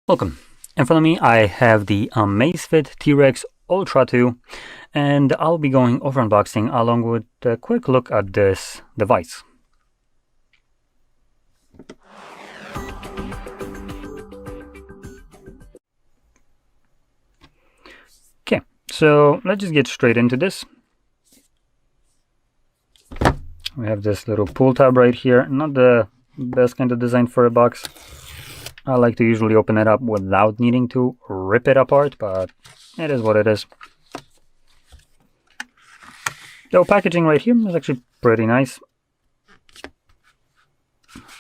Welcome. In front of me I have the Amazfit T-Rex Ultra 2, and I'll be going over unboxing along with a quick look at this device. Okay, so let's just get straight into this. We have this little pull tab right here, not the best kind of design for a box. I like to usually open it up without needing to rip it apart, but it is what it is. The packaging right here is actually pretty nice.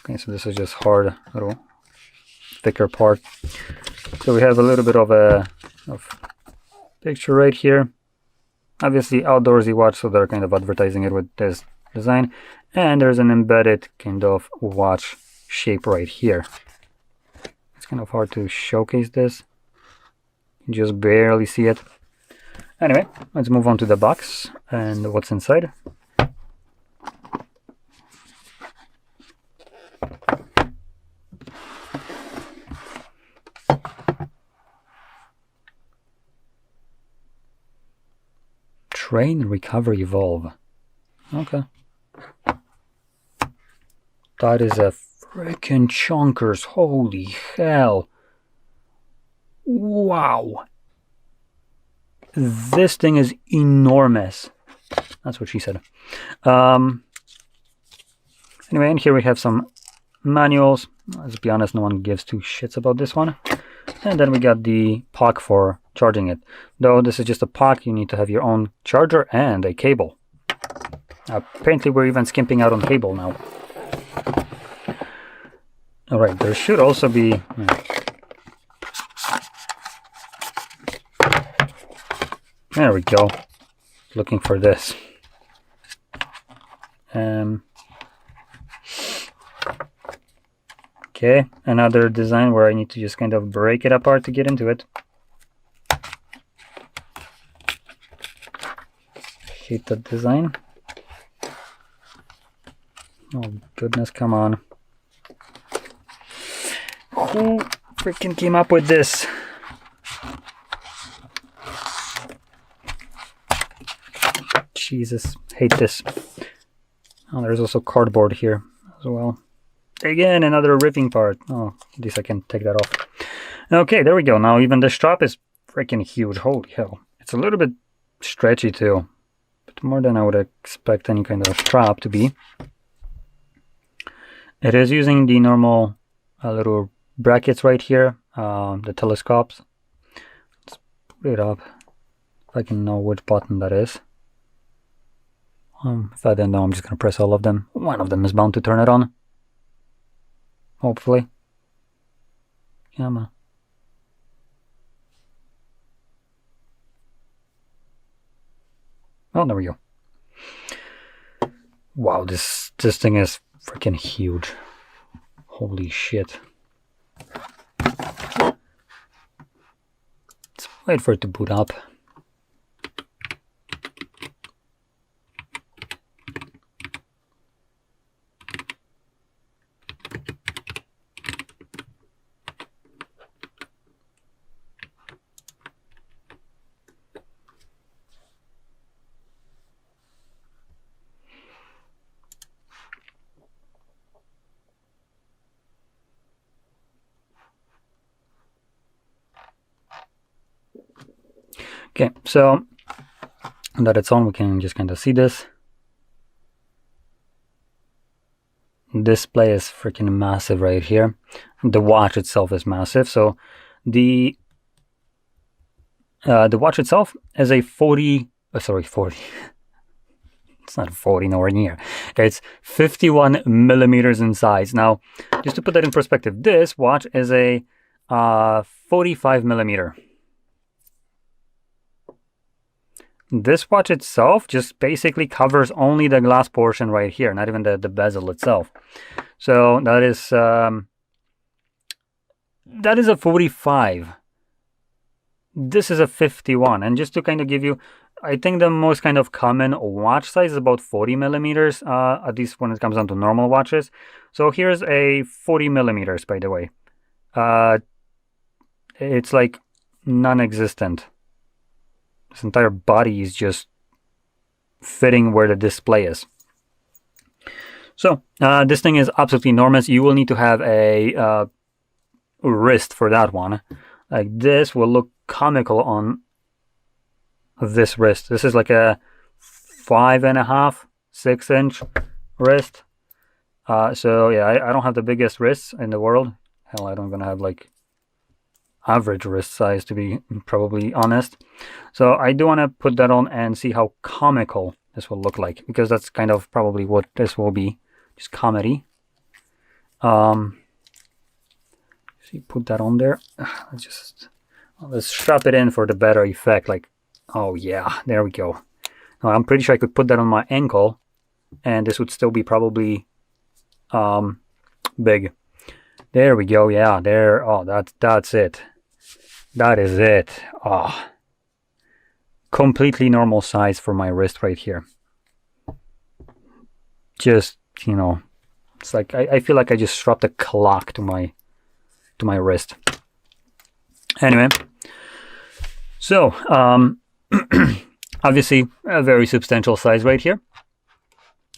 Okay, so this is just hard, little thicker part. So we have a little bit of a picture right here. Obviously outdoorsy watch, so they're kind of advertising it with this design. And there's an embedded kind of watch shape right here. It's kind of hard to showcase this. You just barely see it. Anyway, let's move on to the box and what's inside. Train, recover, evolve. Okay. That is a freaking chonkers. Holy hell. Wow. This thing is enormous. That's what she said. Anyway, and here we have some manuals. Let's be honest, no one gives two shits about this one. And then we got the puck for charging it. Though this is just a puck, you need to have your own charger and a cable. Apparently we're even skimping out on cable now. Alright, there should also be... There we go. Looking for this. Okay, another design where I need to just kind of break it apart to get into it. Hate that design. Oh goodness, come on. Who freaking came up with this? Jesus, hate this. Oh, there's also cardboard here as well. Again, another ripping part. Oh, at least I can take that off. Okay, there we go. Now even the strap is freaking huge. Holy hell. It's a little bit stretchy too. But more than I would expect any kind of strap to be. It is using the normal little brackets right here. The telescopes. Let's put it up. If I can know which button that is. If I don't know, I'm just going to press all of them. One of them is bound to turn it on. Hopefully. Come on. Oh, there we go. Wow, this thing is freaking huge. Holy shit. Let's wait for it to boot up. Okay, so that it's on, we can just kind of see this. Display is freaking massive right here. The watch itself is massive. So the watch itself is a 40. It's not 40, nowhere near. It's 51 millimeters in size. Now, just to put that in perspective, this watch is a 45 millimeter. This watch itself just basically covers only the glass portion right here, not even the bezel itself. So that is a 45. This is a 51. And just to kind of give you, I think the most kind of common watch size is about 40 millimeters, at least when it comes down to normal watches. So here's a 40 millimeters, by the way. it's like non-existent. This entire body is just fitting where the display is. So this thing is absolutely enormous. You will need to have a wrist for that one. Like this will look comical on this wrist. This is like a 5.5, 6-inch wrist. So yeah, I don't have the biggest wrists in the world. Hell, I don't even have like average wrist size, to be probably honest. So I do want to put that on and see how comical this will look like, because that's kind of probably what this will be, just comedy. So you put that on there. Let's strap it in for the better effect. Like, oh yeah, there we go. Now, I'm pretty sure I could put that on my ankle and this would still be probably big. There we go. Yeah, there. Oh, that's it. That is it. Oh, completely normal size for my wrist right here. Just, you know, it's like I feel like I just strapped a clock to my wrist. Anyway, so obviously a very substantial size right here.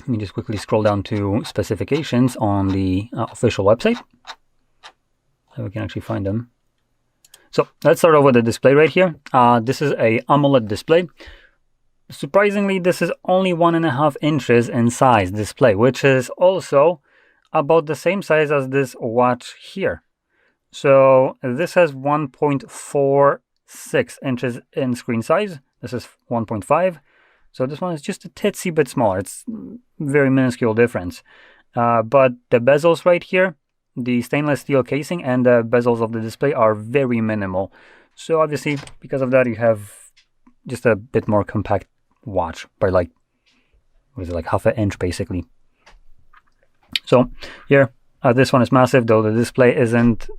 Let me just quickly scroll down to specifications on the official website, so we can actually find them. So let's start off with the display right here. This is a AMOLED display. Surprisingly, this is only 1.5 inches in size display, which is also about the same size as this watch here. So this has 1.46 inches in screen size. This is 1.5. So this one is just a titsy bit smaller. It's very minuscule difference. But the bezels right here, the stainless steel casing and the bezels of the display are very minimal. So obviously, because of that, you have just a bit more compact watch by like, what is it, like 1/2 inch basically. So here, this one is massive, though the display isn't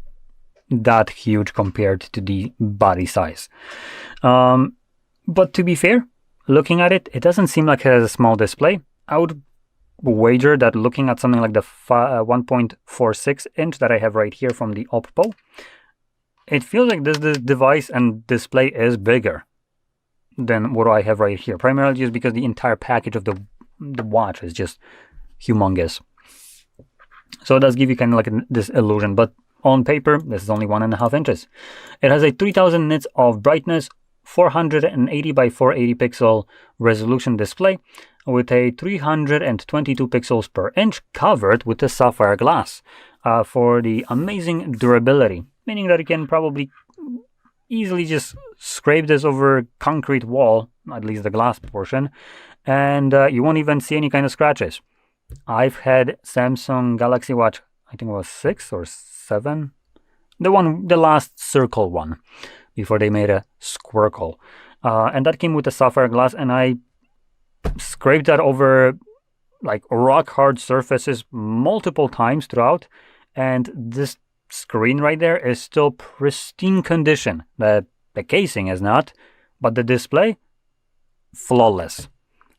that huge compared to the body size. But to be fair, looking at it, it doesn't seem like it has a small display. I would wager that looking at something like the 1.46 inch that I have right here from the Oppo, it feels like this device and display is bigger than what I have right here, primarily just because the entire package of the watch is just humongous. So it does give you kind of like this illusion, but on paper, this is only 1.5 inches. It has a 3000 nits of brightness, 480 by 480 pixel resolution display with a 322 pixels per inch, covered with a sapphire glass for the amazing durability, meaning that you can probably easily just scrape this over a concrete wall, at least the glass portion, and you won't even see any kind of scratches. I've had Samsung Galaxy Watch, I think it was 6 or 7, the last circle one, before they made a squircle, and that came with a sapphire glass, and I scraped that over like rock hard surfaces multiple times throughout, and this screen right there is still pristine condition. The casing is not, but the display, flawless.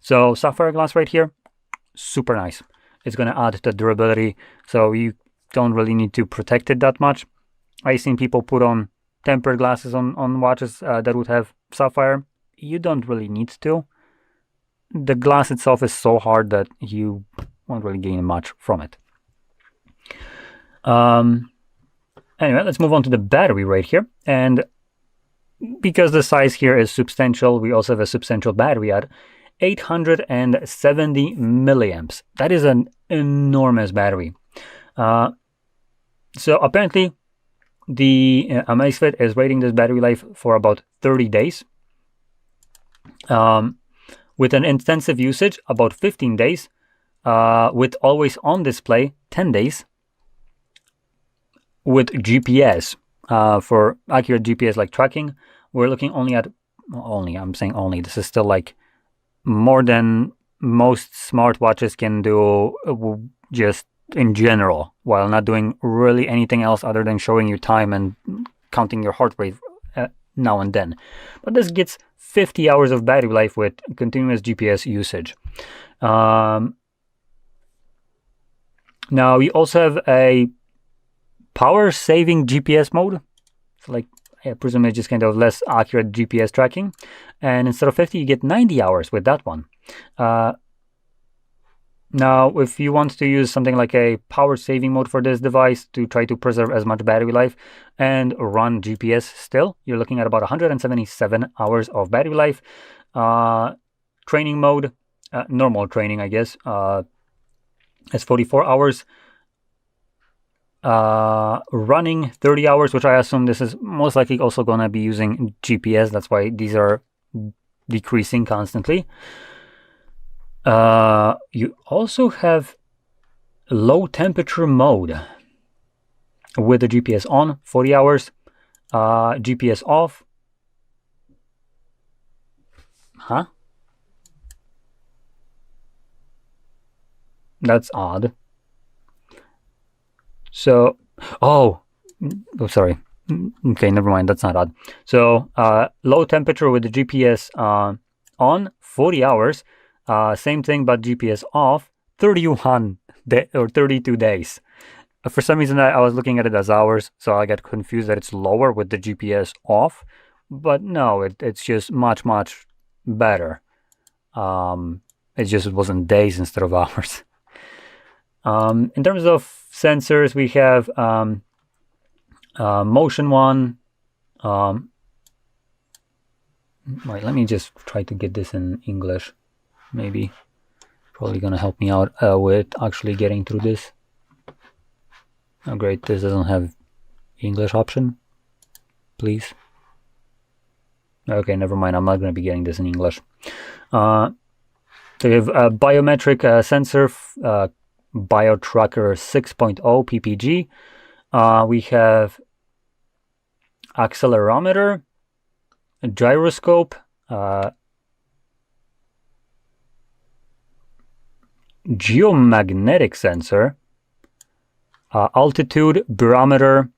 So sapphire glass right here, super nice. It's going to add to durability, so you don't really need to protect it that much. I've seen people put on tempered glasses on watches that would have sapphire. You don't really need to. The glass itself is so hard that you won't really gain much from it. Anyway, let's move on to the battery right here. And because the size here is substantial, we also have a substantial battery at 870 milliamps. That is an enormous battery. So apparently, the Amazfit is rating this battery life for about 30 days. With an intensive usage, about 15 days. With always on display, 10 days. With GPS, for accurate GPS like tracking, we're looking only at, I'm saying only, this is still like more than most smartwatches can do just in general, while not doing really anything else other than showing you time and counting your heart rate now and then. But this gets 50 hours of battery life with continuous GPS usage. Now we also have a power saving GPS mode. So like I presume it's just kind of less accurate GPS tracking. And instead of 50, you get 90 hours with that one. Now, if you want to use something like a power saving mode for this device to try to preserve as much battery life and run GPS still, you're looking at about 177 hours of battery life. Training mode, normal training, I guess, is 44 hours. Running 30 hours, which I assume this is most likely also going to be using GPS. That's why these are decreasing constantly. You also have low temperature mode with the GPS on, 40 hours, GPS off. Huh? That's odd. So, oh, sorry. Okay, never mind. That's not odd. So, low temperature with the GPS on, 40 hours. Same thing, but GPS off, 31 or 32 days. For some reason, I was looking at it as hours, so I got confused that it's lower with the GPS off. But no, it's just much, much better. It wasn't days instead of hours. In terms of sensors, we have motion one. Wait, let me just try to get this in English. Maybe probably gonna help me out with actually getting through this. Oh great, this doesn't have English option. Please. Okay, never mind, I'm not gonna be getting this in English. So we have a biometric sensor, BioTracker 6.0 PPG. We have accelerometer, a gyroscope, geomagnetic sensor, altitude barometer,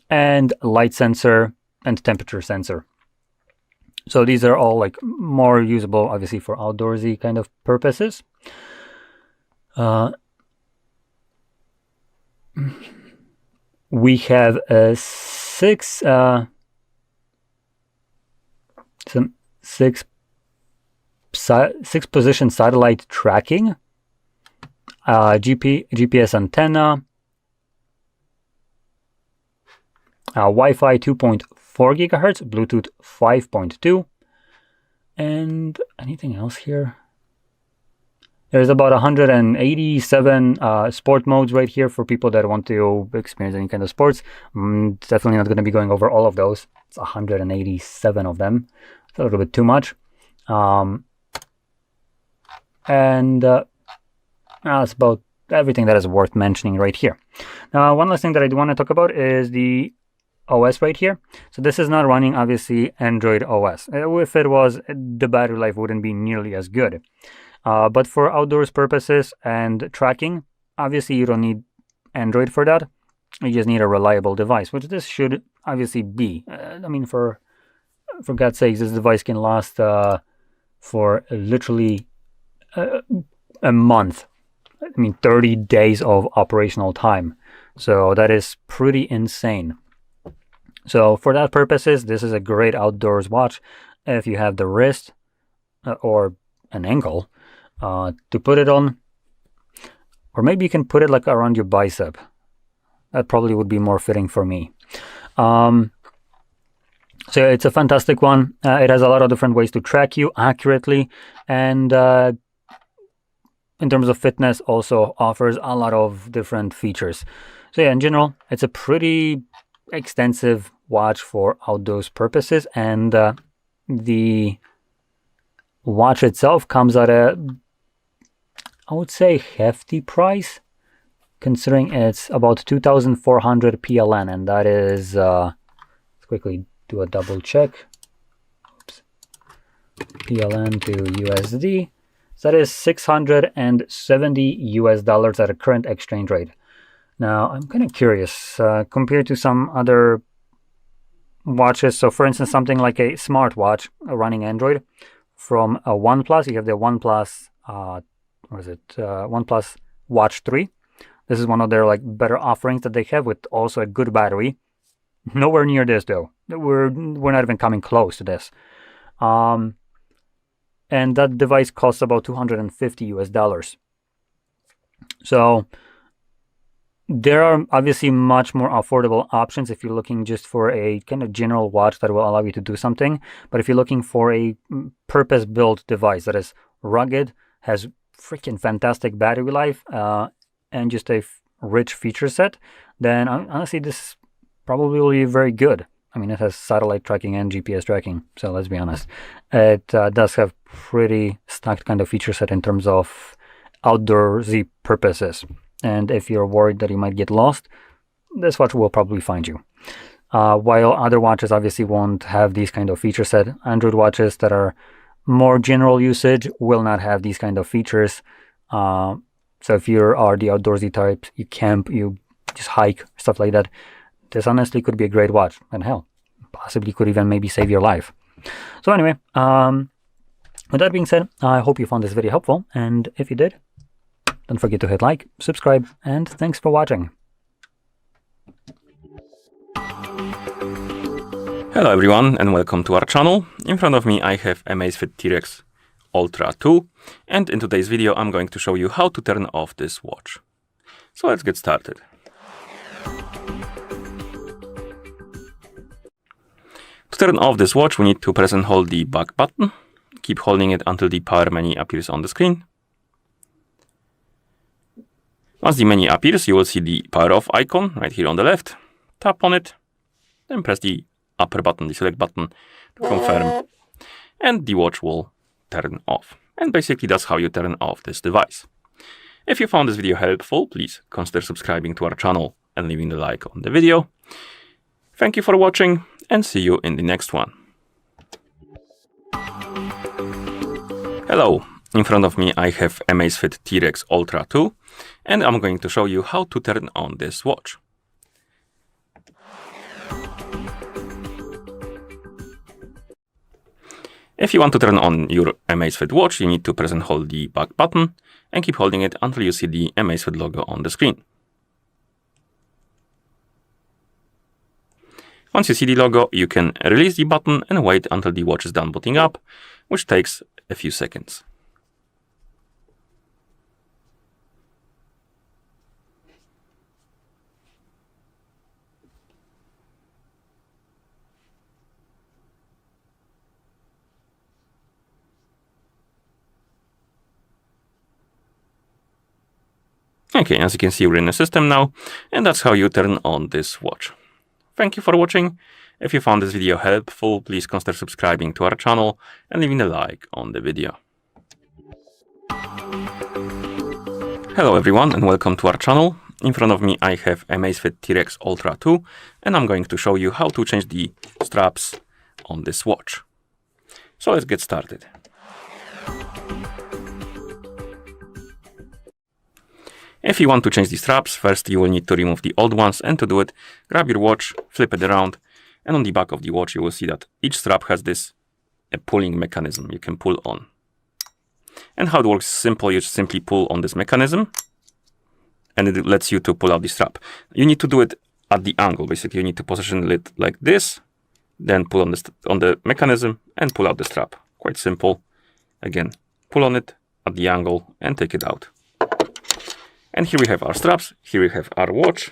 and light sensor and temperature sensor. So these are all like more usable, obviously, for outdoorsy kind of purposes. We have six position satellite tracking, GPS antenna, Wi-Fi 2.4 gigahertz, Bluetooth 5.2, and anything else here? There's about 187 sport modes right here for people that want to experience any kind of sports. Definitely not going to be going over all of those. It's 187 of them. It's a little bit too much. And that's about everything that is worth mentioning right here. Now, one last thing that I do want to talk about is the OS right here. So this is not running, obviously, Android OS. If it was, the battery life wouldn't be nearly as good. But for outdoors purposes and tracking, obviously you don't need Android for that. You just need a reliable device, which this should obviously be. I mean, for God's sakes, this device can last for literally a month. I mean, 30 days of operational time. So that is pretty insane. So for that purposes, this is a great outdoors watch. If you have the wrist or an ankle to put it on, or maybe you can put it like around your bicep. That probably would be more fitting for me. So it's a fantastic one. It has a lot of different ways to track you accurately, and in terms of fitness, also offers a lot of different features. So yeah, in general, it's a pretty extensive watch for outdoors purposes, and the watch itself comes at a, I would say, hefty price, considering it's about 2,400 PLN, and that is, let's quickly do a double check. Oops. PLN to USD. So that is $670 at a current exchange rate. Now, I'm kind of curious, compared to some other watches. So for instance, something like a smartwatch running Android from a OnePlus, you have the OnePlus, OnePlus Watch 3. This is one of their like better offerings that they have, with also a good battery. Nowhere near this though. We're not even coming close to this. And that device costs about $250 US. So there are obviously much more affordable options if you're looking just for a kind of general watch that will allow you to do something. But if you're looking for a purpose-built device that is rugged, has freaking fantastic battery life, and just a rich feature set, then honestly this is probably very good. I mean, it has satellite tracking and GPS tracking, so let's be honest. It does have pretty stacked kind of feature set in terms of outdoorsy purposes. And if you're worried that you might get lost, this watch will probably find you. While other watches obviously won't have these kind of feature set. Android watches that are more general usage will not have these kind of features. So if you are the outdoorsy type, you camp, you just hike, stuff like that, this honestly could be a great watch. And hell, possibly could even maybe save your life. So anyway, with that being said, I hope you found this video helpful. And if you did, don't forget to hit like, subscribe, and thanks for watching. Hello everyone and welcome to our channel. In front of me I have Amazfit T-Rex Ultra 2, and in today's video I'm going to show you how to turn off this watch. So let's get started. To turn off this watch we need to press and hold the back button. Keep holding it until the power menu appears on the screen. Once the menu appears, you will see the power off icon right here on the left. Tap on it, then press the upper button, the select button, to confirm, and the watch will turn off. And basically that's how you turn off this device. If you found this video helpful, please consider subscribing to our channel and leaving a like on the video. Thank you for watching and see you in the next one. Hello. In front of me I have Amazfit T-Rex Ultra 2, and I'm going to show you how to turn on this watch. If you want to turn on your Amazfit watch, you need to press and hold the back button and keep holding it until you see the Amazfit logo on the screen. Once you see the logo, you can release the button and wait until the watch is done booting up, which takes a few seconds. Okay, as you can see, we're in the system now, and that's how you turn on this watch. Thank you for watching. If you found this video helpful, please consider subscribing to our channel and leaving a like on the video. Hello everyone and welcome to our channel. In front of me I have Amazfit T-Rex Ultra 2, and I'm going to show you how to change the straps on this watch. So let's get started. If you want to change the straps, first you will need to remove the old ones, and to do it, grab your watch, flip it around, and on the back of the watch you will see that each strap has this pulling mechanism you can pull on. And how it works is simple. You just simply pull on this mechanism and it lets you to pull out the strap. You need to do it at the angle. Basically you need to position it like this, then pull on the mechanism and pull out the strap. Quite simple. Again, pull on it at the angle and take it out. And here we have our straps, here we have our watch.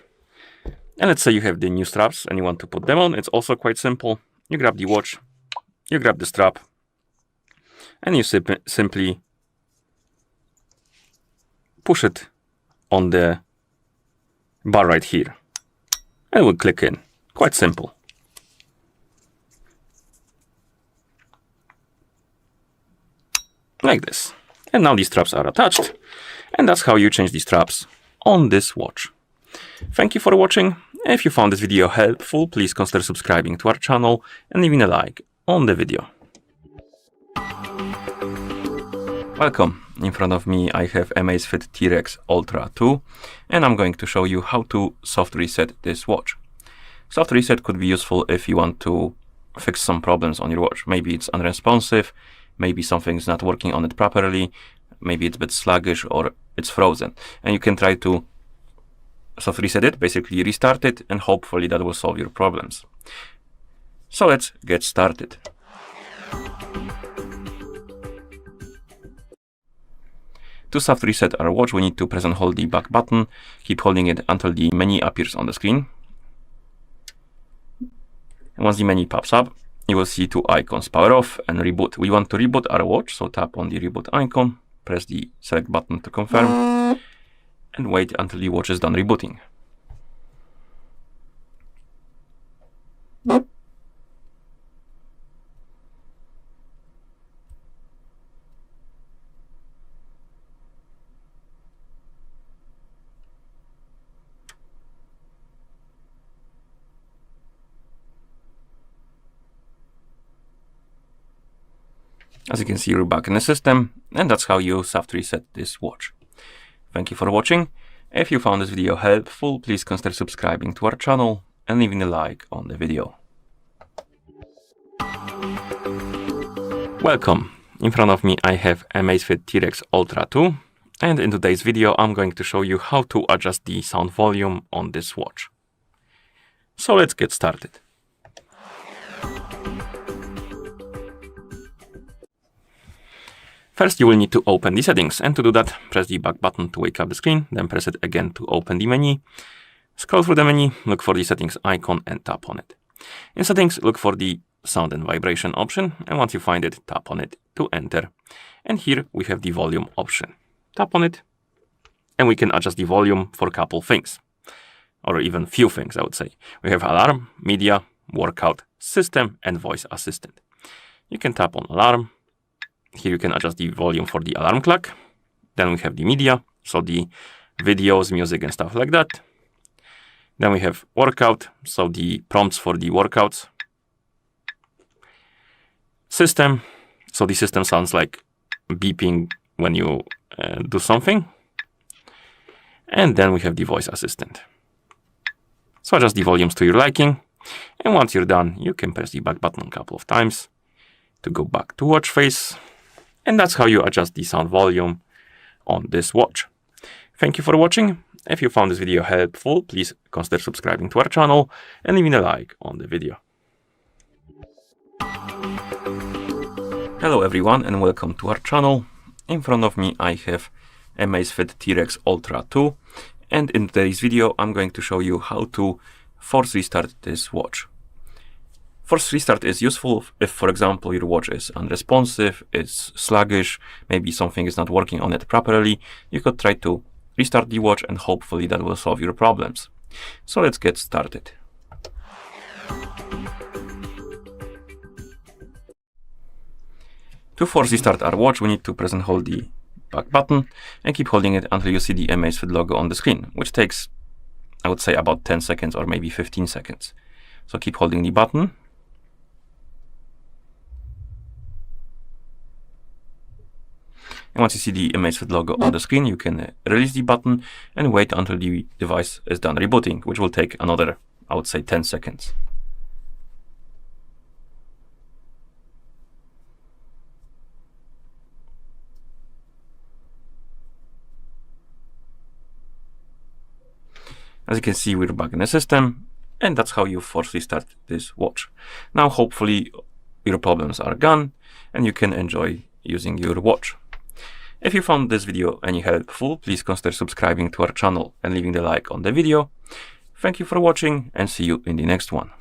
And let's say you have the new straps and you want to put them on. It's also quite simple. You grab the watch, you grab the strap, and you simply push it on the bar right here. And it will click in. Quite simple. Like this. And now these straps are attached. And that's how you change the straps on this watch. Thank you for watching. If you found this video helpful, please consider subscribing to our channel and leaving a like on the video. Welcome. In front of me I have Amazfit T-Rex Ultra 2, and I'm going to show you how to soft reset this watch. Soft reset could be useful if you want to fix some problems on your watch. Maybe it's unresponsive, maybe something's not working on it properly, maybe it's a bit sluggish or it's frozen. And you can try to soft reset it, basically restart it, and hopefully that will solve your problems. So let's get started. To soft reset our watch, we need to press and hold the back button, keep holding it until the menu appears on the screen. And once the menu pops up, you will see two icons, power off and reboot. We want to reboot our watch, so tap on the reboot icon, press the select button to confirm, and wait until the watch is done rebooting. As you can see, we're back in the system, and that's how you soft reset this watch. Thank you for watching. If you found this video helpful, please consider subscribing to our channel and leaving a like on the video. Welcome. In front of me I have Amazfit T-Rex Ultra 2, and in today's video I'm going to show you how to adjust the sound volume on this watch. So let's get started. First, you will need to open the settings, and to do that, press the back button to wake up the screen, then press it again to open the menu. Scroll through the menu, look for the settings icon and tap on it. In settings, look for the sound and vibration option, and once you find it, tap on it to enter. And here we have the volume option. Tap on it, and we can adjust the volume for a couple things, or even few things, I would say. We have alarm, media, workout, system, and voice assistant. You can tap on alarm. Here you can adjust the volume for the alarm clock. Then we have the media, so the videos, music, and stuff like that. Then we have workout, so the prompts for the workouts. System, so the system sounds like beeping when you do something. And then we have the voice assistant. So adjust the volumes to your liking. And once you're done, you can press the back button a couple of times to go back to watch face. And that's how you adjust the sound volume on this watch. Thank you for watching. If you found this video helpful, please consider subscribing to our channel and leaving a like on the video. Hello everyone and welcome to our channel. In front of me I have Amazfit T-Rex Ultra 2, and in today's video I'm going to show you how to force restart this watch. Force restart is useful if, for example, your watch is unresponsive, it's sluggish, maybe something is not working on it properly. You could try to restart the watch and hopefully that will solve your problems. So let's get started. To force restart our watch, we need to press and hold the back button and keep holding it until you see the Amazfit logo on the screen, which takes, I would say, about 10 seconds or maybe 15 seconds. So keep holding the button. And once you see the Amazfit logo on the screen, you can release the button and wait until the device is done rebooting, which will take another, I would say, 10 seconds. As you can see, we're back in the system, and that's how you force restart this watch. Now, hopefully, your problems are gone, and you can enjoy using your watch. If you found this video any helpful, please consider subscribing to our channel and leaving the like on the video. Thank you for watching and see you in the next one.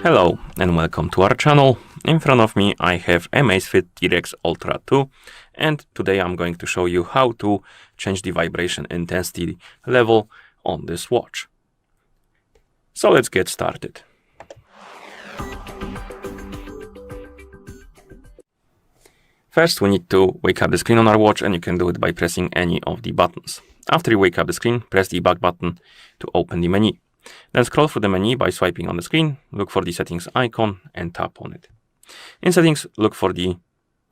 Hello and welcome to our channel. In front of me I have Amazfit T-Rex Ultra 2, and today I'm going to show you how to change the vibration intensity level on this watch. So let's get started. First, we need to wake up the screen on our watch, and you can do it by pressing any of the buttons. After you wake up the screen, press the back button to open the menu. Then scroll through the menu by swiping on the screen, look for the settings icon and tap on it. In settings, look for the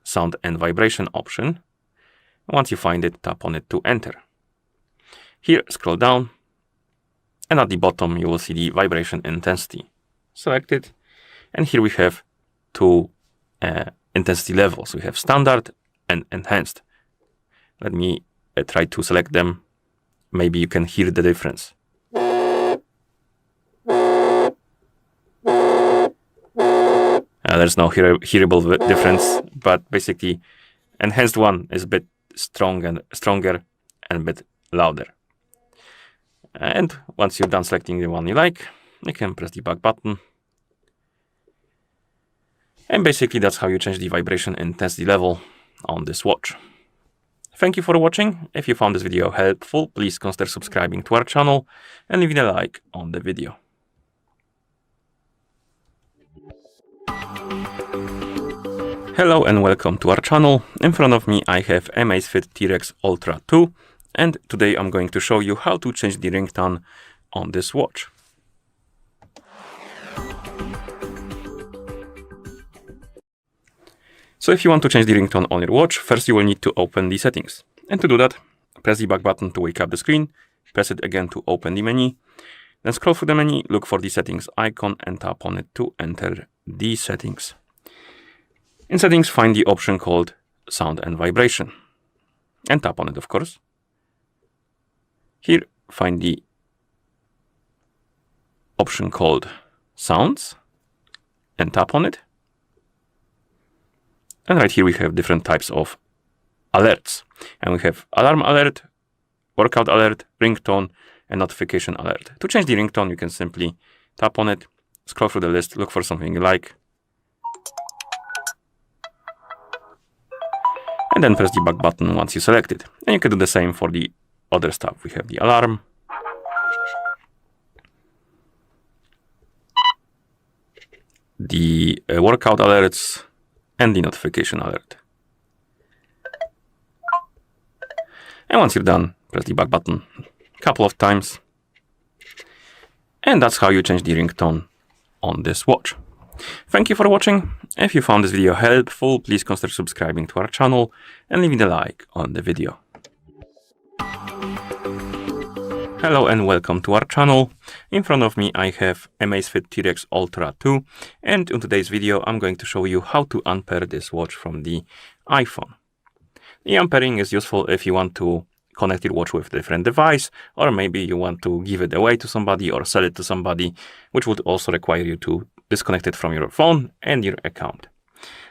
sound and vibration option. Once you find it, tap on it to enter. Here, scroll down, and at the bottom you will see the vibration intensity. Select it, and here we have two intensity levels. We have standard and enhanced. Let me try to select them. Maybe you can hear the difference. There's no hearable difference, but basically enhanced one is a bit stronger and a bit louder. And once you're done selecting the one you like, you can press the back button. And basically that's how you change the vibration intensity level on this watch. Thank you for watching. If you found this video helpful, please consider subscribing to our channel and leaving a like on the video. Hello and welcome to our channel. In front of me I have Amazfit T-Rex Ultra 2, and today I'm going to show you how to change the ringtone on this watch. So if you want to change the ringtone on your watch, first you will need to open the settings. And to do that, press the back button to wake up the screen, press it again to open the menu, then scroll through the menu, look for the settings icon and tap on it to enter the settings. In settings, find the option called sound and vibration and tap on it, of course. Here, find the option called sounds and tap on it. And right here we have different types of alerts. And we have alarm alert, workout alert, ringtone, and notification alert. To change the ringtone, you can simply tap on it, scroll through the list, look for something you like, and then press the back button once you select it. And you can do the same for the other stuff. We have the alarm, the workout alerts, and the notification alert. And once you're done, press the back button a couple of times. And that's how you change the ringtone on this watch. Thank you for watching. If you found this video helpful, please consider subscribing to our channel and leaving a like on the video. Hello and welcome to our channel. In front of me I have Amazfit T-Rex Ultra 2, and in today's video I'm going to show you how to unpair this watch from the iPhone. The unpairing is useful if you want to connect your watch with a different device, or maybe you want to give it away to somebody or sell it to somebody, which would also require you to disconnect it from your phone and your account.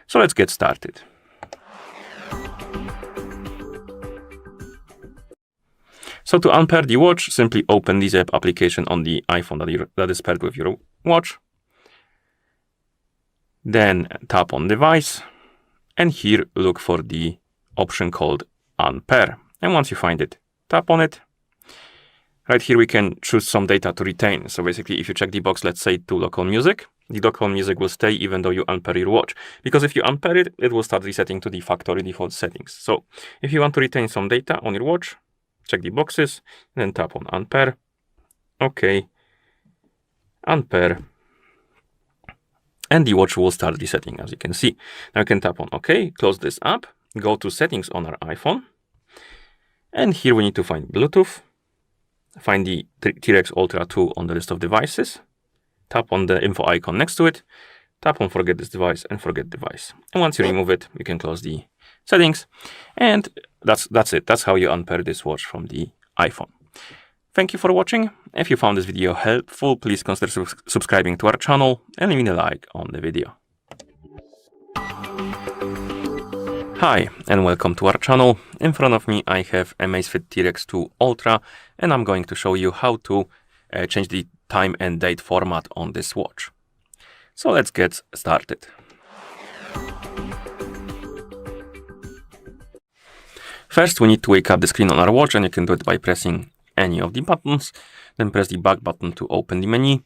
So let's get started. So to unpair the watch, simply open the app application on the iPhone that is paired with your watch. Then tap on device, and here look for the option called unpair. And once you find it, tap on it. Right here we can choose some data to retain. So basically if you check the box, let's say to local music, the local music will stay even though you unpair your watch. Because if you unpair it, it will start resetting to the factory default settings. So if you want to retain some data on your watch, check the boxes, and then tap on unpair. OK. Unpair. And the watch will start resetting, as you can see. Now you can tap on OK, close this app, go to settings on our iPhone. And here we need to find Bluetooth. Find the T-Rex Ultra 2 on the list of devices. Tap on the info icon next to it. Tap on forget this device and forget device. And once you remove it, you can close the settings. And that's it. That's how you unpair this watch from the iPhone. Thank you for watching. If you found this video helpful, please consider subscribing to our channel and leaving a like on the video. Hi and welcome to our channel. In front of me I have Amazfit T-Rex 2 Ultra, and I'm going to show you how to change the time and date format on this watch. So let's get started. First we need to wake up the screen on our watch, and you can do it by pressing any of the buttons. Then press the back button to open the menu.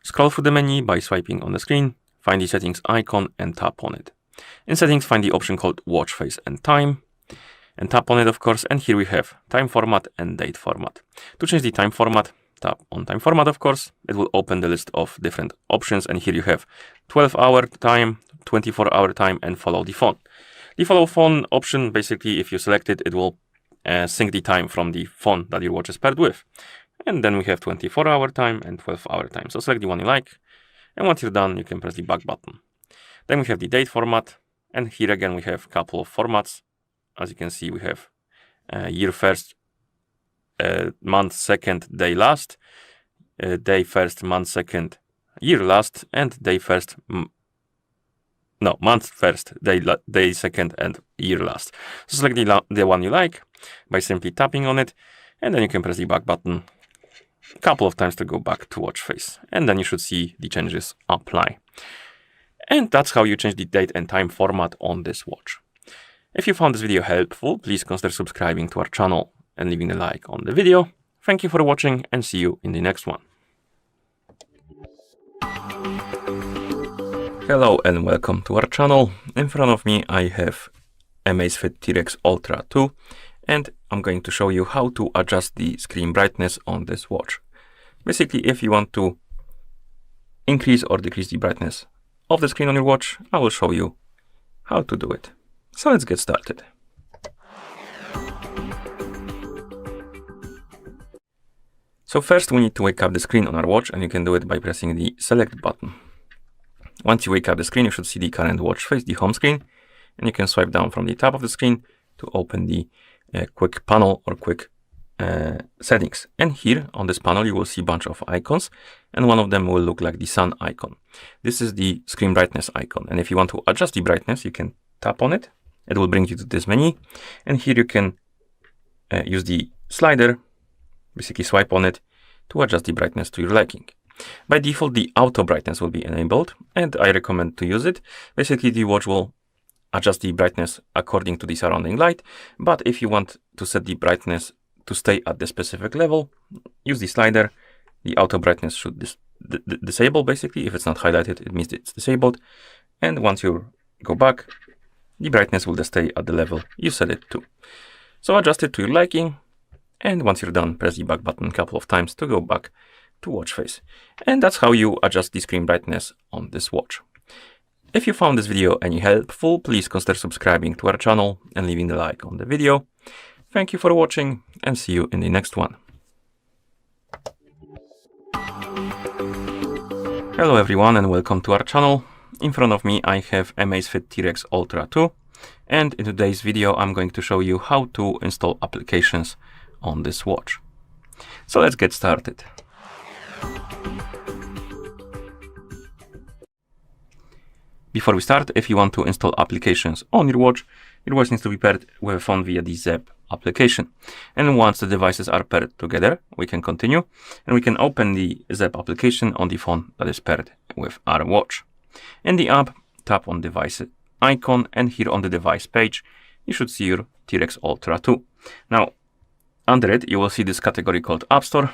Scroll through the menu by swiping on the screen, find the settings icon and tap on it. In settings, find the option called watch face and time, and tap on it, of course. And here we have time format and date format. To change the time format, tap on time format, of course. It will open the list of different options, and here you have 12-hour time, 24-hour time, and follow the phone. The follow phone option, basically, if you select it, it will sync the time from the phone that your watch is paired with. And then we have 24-hour time and 12-hour time. So select the one you like, and once you're done, you can press the back button. Then we have the date format, and here again we have a couple of formats. As you can see, we have year first, month second, day last, day first, month second, year last, and day first, no, month first, day second, and year last. So select the one you like by simply tapping on it, and then you can press the back button a couple of times to go back to watch face, and then you should see the changes apply. And that's how you change the date and time format on this watch. If you found this video helpful, please consider subscribing to our channel and leaving a like on the video. Thank you for watching, and see you in the next one. Hello and welcome to our channel. In front of me I have Amazfit T-Rex Ultra 2, and I'm going to show you how to adjust the screen brightness on this watch. Basically, if you want to increase or decrease the brightness of the screen on your watch, I will show you how to do it. So let's get started. So first we need to wake up the screen on our watch, and you can do it by pressing the select button. Once you wake up the screen, you should see the current watch face, the home screen, and you can swipe down from the top of the screen to open the quick panel or quick settings. And here on this panel, you will see a bunch of icons, and one of them will look like the sun icon. This is the screen brightness icon, and if you want to adjust the brightness, you can tap on it. It will bring you to this menu, and here you can use the slider, basically swipe on it to adjust the brightness to your liking. By default, the auto brightness will be enabled, and I recommend to use it. Basically, the watch will adjust the brightness according to the surrounding light, but if you want to set the brightness to stay at the specific level, use the slider. The auto brightness should disable, basically. If it's not highlighted, it means it's disabled. And once you go back, the brightness will stay at the level you set it to. So adjust it to your liking, and once you're done, press the back button a couple of times to go back to watch face. And that's how you adjust the screen brightness on this watch. If you found this video any helpful, please consider subscribing to our channel and leaving a like on the video. Thank you for watching, and see you in the next one. Hello everyone, and welcome to our channel. In front of me I have Amazfit T-Rex Ultra 2, and in today's video I'm going to show you how to install applications on this watch. So let's get started. Before we start, if you want to install applications on your watch needs to be paired with a phone via the Zep application. And once the devices are paired together, we can continue, and we can open the Zep application on the phone that is paired with our watch. In the app, tap on device icon, and here on the device page, you should see your T-Rex Ultra 2. Now, under it, you will see this category called App Store.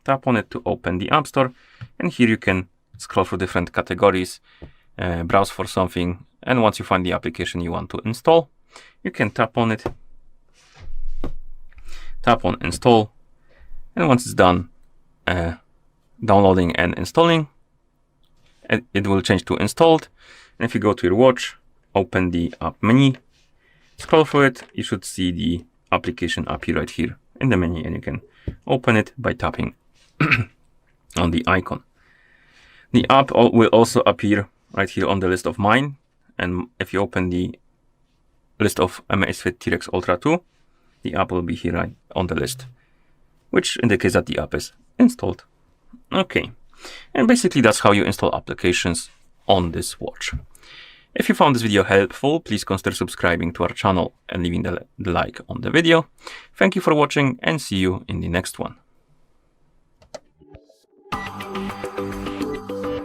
Tap on it to open the App Store, and here you can scroll through different categories, browse for something, and once you find the application you want to install, you can tap on it, tap on install, and once it's done downloading and installing, it will change to installed. And if you go to your watch, open the app menu, scroll through it, you should see the application appear right here in the menu, and you can open it by tapping on the icon. The app will also appear right here on the list of mine, and if you open the list of Amazfit T-Rex Ultra 2, the app will be here right on the list, which indicates that the app is installed. Okay, and basically that's how you install applications on this watch. If you found this video helpful, please consider subscribing to our channel and leaving the like on the video. Thank you for watching, and see you in the next one.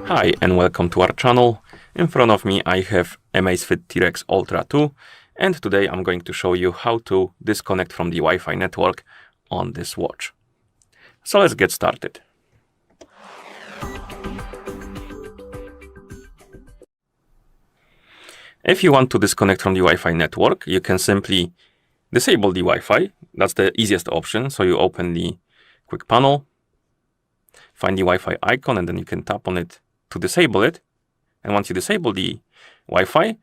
Hi and welcome to our channel. In front of me I have Amazfit T-Rex Ultra 2, and today I'm going to show you how to disconnect from the Wi-Fi network on this watch. So let's get started. If you want to disconnect from the Wi-Fi network, you can simply disable the Wi-Fi. That's the easiest option. So you open the quick panel, find the Wi-Fi icon, and then you can tap on it to disable it. And once you disable the Wi-Fi,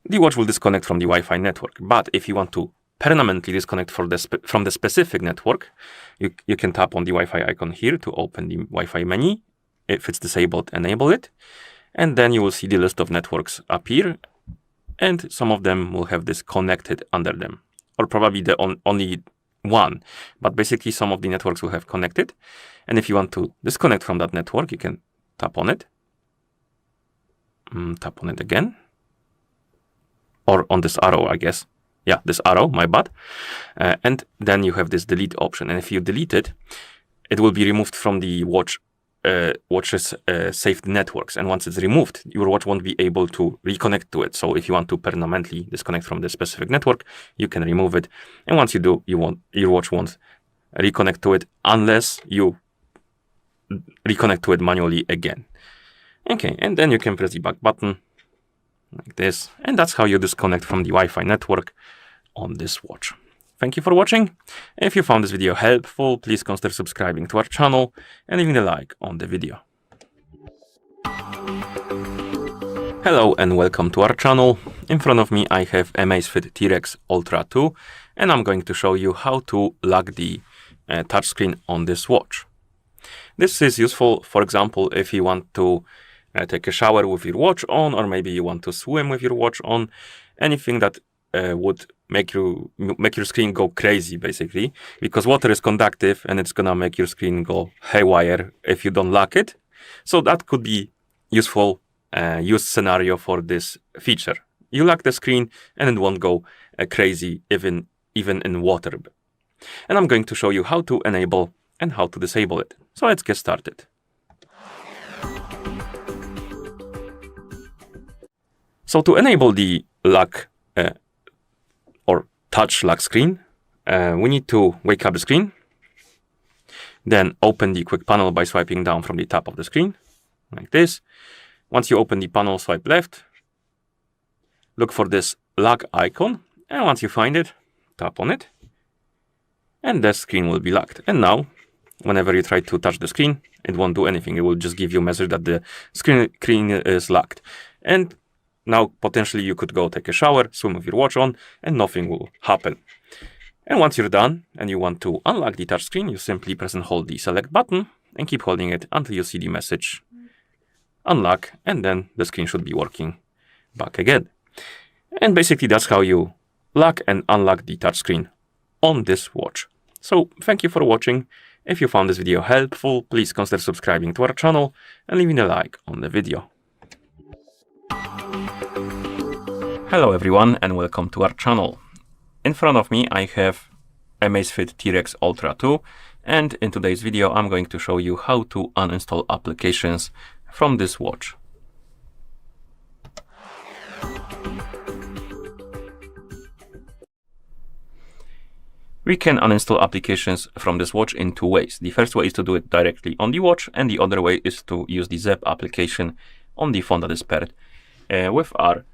the watch will disconnect from the Wi-Fi network. But if you want to permanently disconnect from the specific network, you can tap on the Wi-Fi icon here to open the Wi-Fi menu. If it's disabled, enable it. And then you will see the list of networks appear, and some of them will have this connected under them, or probably the only one. But basically some of the networks will have connected. And if you want to disconnect from that network, you can tap on it. Tap on it again. or on this arrow, I guess. Yeah, this arrow, my bad. And then you have this delete option. And if you delete it, it will be removed from the watch's saved networks. And once it's removed, your watch won't be able to reconnect to it. So if you want to permanently disconnect from the specific network, you can remove it. And once you do, your watch won't reconnect to it unless you reconnect to it manually again. Okay, and then you can press the back button like this, and that's how you disconnect from the Wi-Fi network on this watch. Thank you for watching. If you found this video helpful, please consider subscribing to our channel and leaving a like on the video. Hello and welcome to our channel. In front of me I have Amazfit T-Rex Ultra 2, and I'm going to show you how to lock the touchscreen on this watch. This is useful, for example, if you want to take a shower with your watch on, or maybe you want to swim with your watch on, anything that would make your screen go crazy, basically, because water is conductive and it's gonna make your screen go haywire if you don't lock it. So that could be useful use scenario for this feature. You lock the screen and it won't go crazy even in water. And I'm going to show you how to enable and how to disable it. So let's get started. So to enable the lock or touch lock screen, we need to wake up the screen, then open the quick panel by swiping down from the top of the screen, like this. Once you open the panel, swipe left, look for this lock icon, and once you find it, tap on it, and the screen will be locked. And now, whenever you try to touch the screen, it won't do anything. It will just give you a message that the screen is locked. And now, potentially, you could go take a shower, swim with your watch on, and nothing will happen. And once you're done, and you want to unlock the touchscreen, you simply press and hold the select button, and keep holding it until you see the message unlock, and then the screen should be working back again. And basically, that's how you lock and unlock the touchscreen on this watch. So, thank you for watching. If you found this video helpful, please consider subscribing to our channel and leaving a like on the video. Hello everyone and welcome to our channel. In front of me I have Amazfit T-Rex Ultra 2, and in today's video I'm going to show you how to uninstall applications from this watch. We can uninstall applications from this watch in two ways. The first way is to do it directly on the watch, and the other way is to use the Zap application on the phone that is paired with our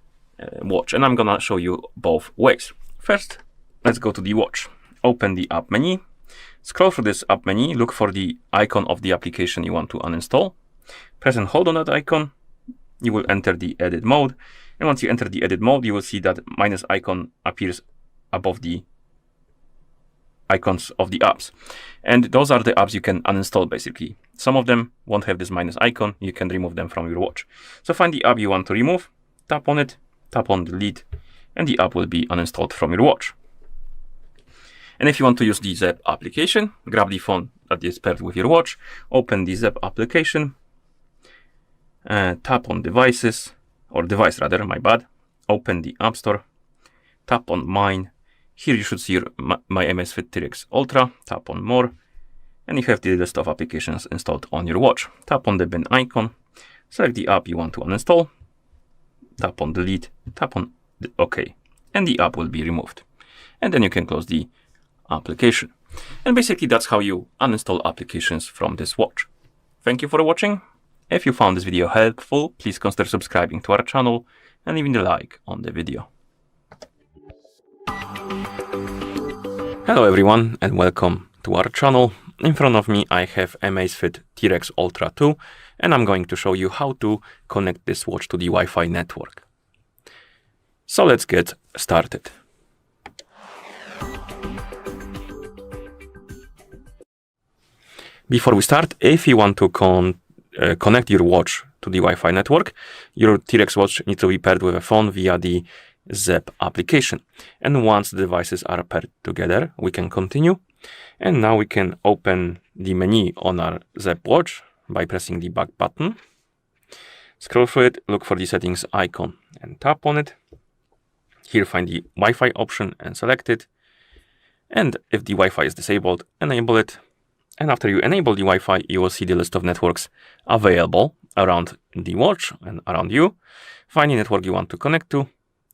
watch, and I'm gonna show you both ways. First, let's go to the watch. Open the app menu, scroll through this app menu, look for the icon of the application you want to uninstall, press and hold on that icon, you will enter the edit mode, and once you enter the edit mode, you will see that minus icon appears above the icons of the apps. And those are the apps you can uninstall, basically. Some of them won't have this minus icon, you can remove them from your watch. So find the app you want to remove, tap on it, tap on delete, and the app will be uninstalled from your watch. And if you want to use the Zap application, grab the phone that is paired with your watch, open the Zap application, tap on devices, or device rather, my bad, open the App Store, tap on mine. Here you should see your, my Amazfit T-Rex Ultra, tap on more, and you have the list of applications installed on your watch. Tap on the bin icon, select the app you want to uninstall, tap on delete, tap on OK, and the app will be removed. And then you can close the application. And basically that's how you uninstall applications from this watch. Thank you for watching. If you found this video helpful, please consider subscribing to our channel and leaving a like on the video. Hello everyone and welcome to our channel. In front of me I have Amazfit T-Rex Ultra 2, and I'm going to show you how to connect this watch to the Wi-Fi network. So let's get started. Before we start, if you want to connect your watch to the Wi-Fi network, your T-Rex watch needs to be paired with a phone via the Zap application. And once the devices are paired together, we can continue. And now we can open the menu on our Zap watch by pressing the back button. Scroll through it, look for the settings icon and tap on it. Here find the Wi-Fi option and select it. And if the Wi-Fi is disabled, enable it. And after you enable the Wi-Fi, you will see the list of networks available around the watch and around you. Find the network you want to connect to,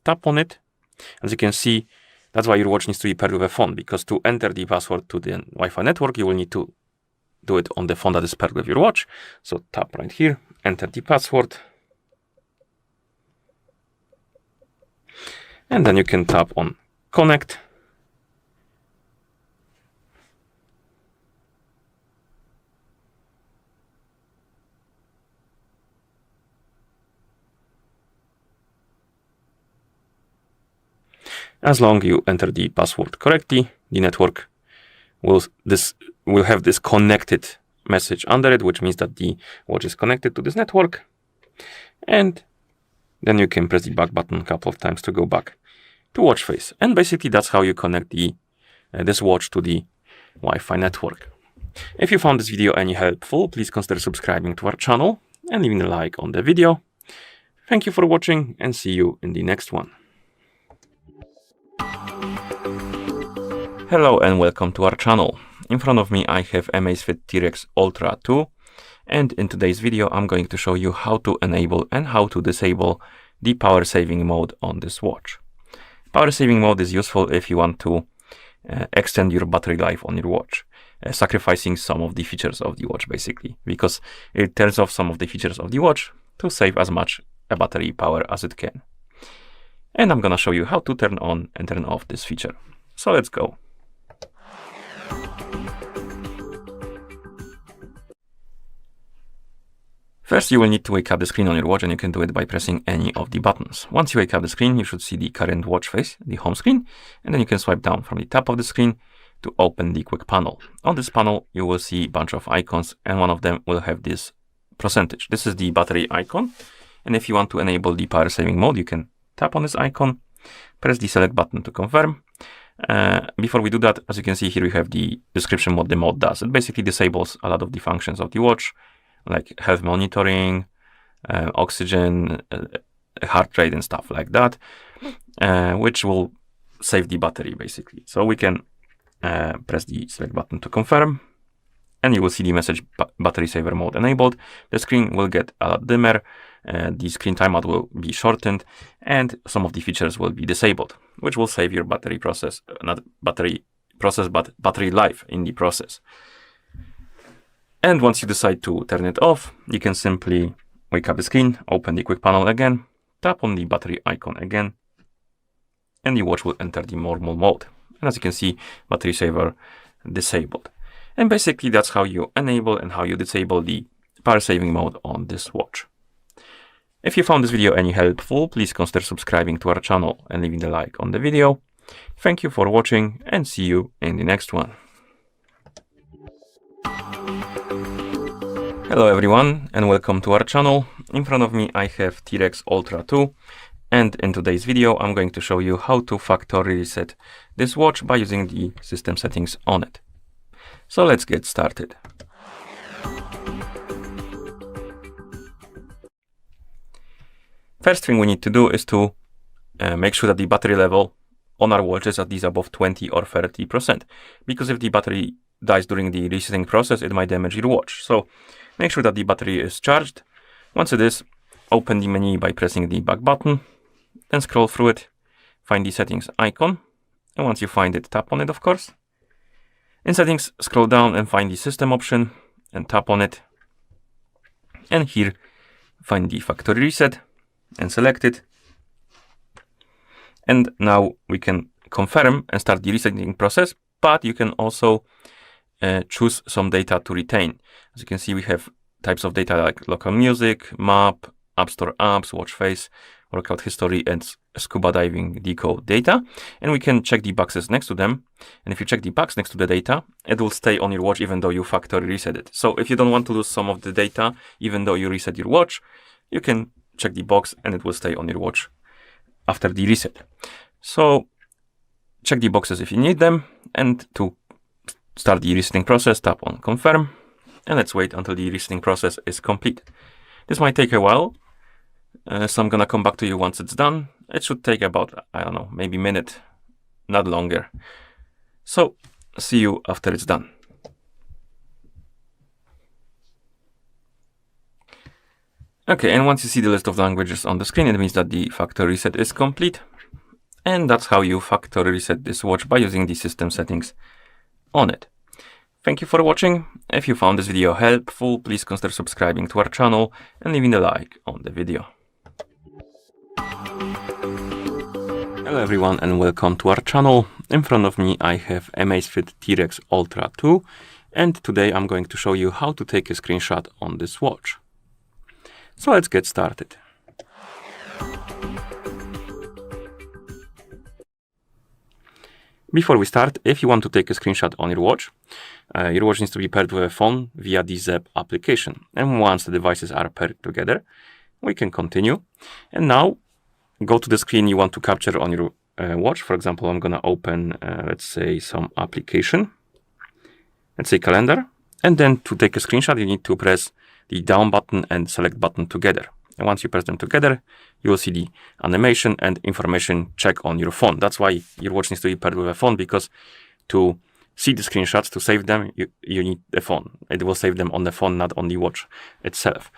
tap on it. As you can see, that's why your watch needs to be paired with a phone, because to enter the password to the Wi-Fi network, you will need to do it on the phone that is paired with your watch. So tap right here, enter the password. And then you can tap on connect. As long as you enter the password correctly, the network will have this connected message under it, which means that the watch is connected to this network. And then you can press the back button a couple of times to go back to watch face. And basically that's how you connect this watch to the Wi-Fi network. If you found this video any helpful, please consider subscribing to our channel and leaving a like on the video. Thank you for watching and see you in the next one. Hello and welcome to our channel. In front of me I have Amazfit T-Rex Ultra 2, and in today's video I'm going to show you how to enable and how to disable the power saving mode on this watch. Power saving mode is useful if you want to extend your battery life on your watch, sacrificing some of the features of the watch basically, because it turns off some of the features of the watch to save as much battery power as it can. And I'm gonna show you how to turn on and turn off this feature. So let's go. First, you will need to wake up the screen on your watch, and you can do it by pressing any of the buttons. Once you wake up the screen, you should see the current watch face, the home screen, and then you can swipe down from the top of the screen to open the quick panel. On this panel, you will see a bunch of icons, and one of them will have this percentage. This is the battery icon, and if you want to enable the power saving mode, you can tap on this icon, press the select button to confirm. Before we do that, as you can see here, we have the description what the mode does. It basically disables a lot of the functions of the watch, like health monitoring, oxygen, heart rate and stuff like that, which will save the battery basically. So we can press the select button to confirm, and you will see the message battery saver mode enabled. The screen will get a lot dimmer, the screen timeout will be shortened, and some of the features will be disabled, which will save your battery process, not battery process, but battery life in the process. And once you decide to turn it off, you can simply wake up the screen, open the quick panel again, tap on the battery icon again, and the watch will enter the normal mode. And as you can see, battery saver disabled. And basically that's how you enable and how you disable the power saving mode on this watch. If you found this video any helpful, please consider subscribing to our channel and leaving a like on the video. Thank you for watching and see you in the next one. Hello everyone and welcome to our channel. In front of me I have T-Rex Ultra 2, and in today's video I'm going to show you how to factory reset this watch by using the system settings on it. So let's get started. First thing we need to do is to make sure that the battery level on our watch is at least above 20 or 30%, because if the battery dies during the resetting process, it might damage your watch. So make sure that the battery is charged. Once it is, open the menu by pressing the back button, then scroll through it, find the settings icon, and once you find it, tap on it, of course. In settings, scroll down and find the system option and tap on it. And here, find the factory reset and select it. And now we can confirm and start the resetting process, but you can also choose some data to retain. As you can see, we have types of data like local music, map, App Store apps, watch face, workout history, and scuba diving decode data. And we can check the boxes next to them. And if you check the box next to the data, it will stay on your watch even though you factory reset it. So if you don't want to lose some of the data, even though you reset your watch, you can check the box and it will stay on your watch after the reset. So check the boxes if you need them, and to start the resetting process, tap on confirm, and let's wait until the resetting process is complete. This might take a while, so I'm gonna come back to you once it's done, It should take about, I don't know, maybe a minute, not longer. So see you after it's done. Okay, and once you see the list of languages on the screen, it means that the factory reset is complete. And that's how you factory reset this watch by using the system settings on it. Thank you for watching. If you found this video helpful, please consider subscribing to our channel and leaving a like on the video. Hello everyone and welcome to our channel. In front of me I have Amazfit T-Rex Ultra 2, and today I'm going to show you how to take a screenshot on this watch. So let's get started. Before we start, if you want to take a screenshot on your watch needs to be paired with a phone via the Zap application. And once the devices are paired together, we can continue. And now, go to the screen you want to capture on your watch. For example, I'm going to open, let's say, some application. Let's say calendar. And then to take a screenshot, you need to press the down button and select button together. And once you press them together, you will see the animation and information check on your phone. That's why your watch needs to be paired with a phone, because to see the screenshots, to save them, you need the phone. It will save them on the phone, not on the watch itself.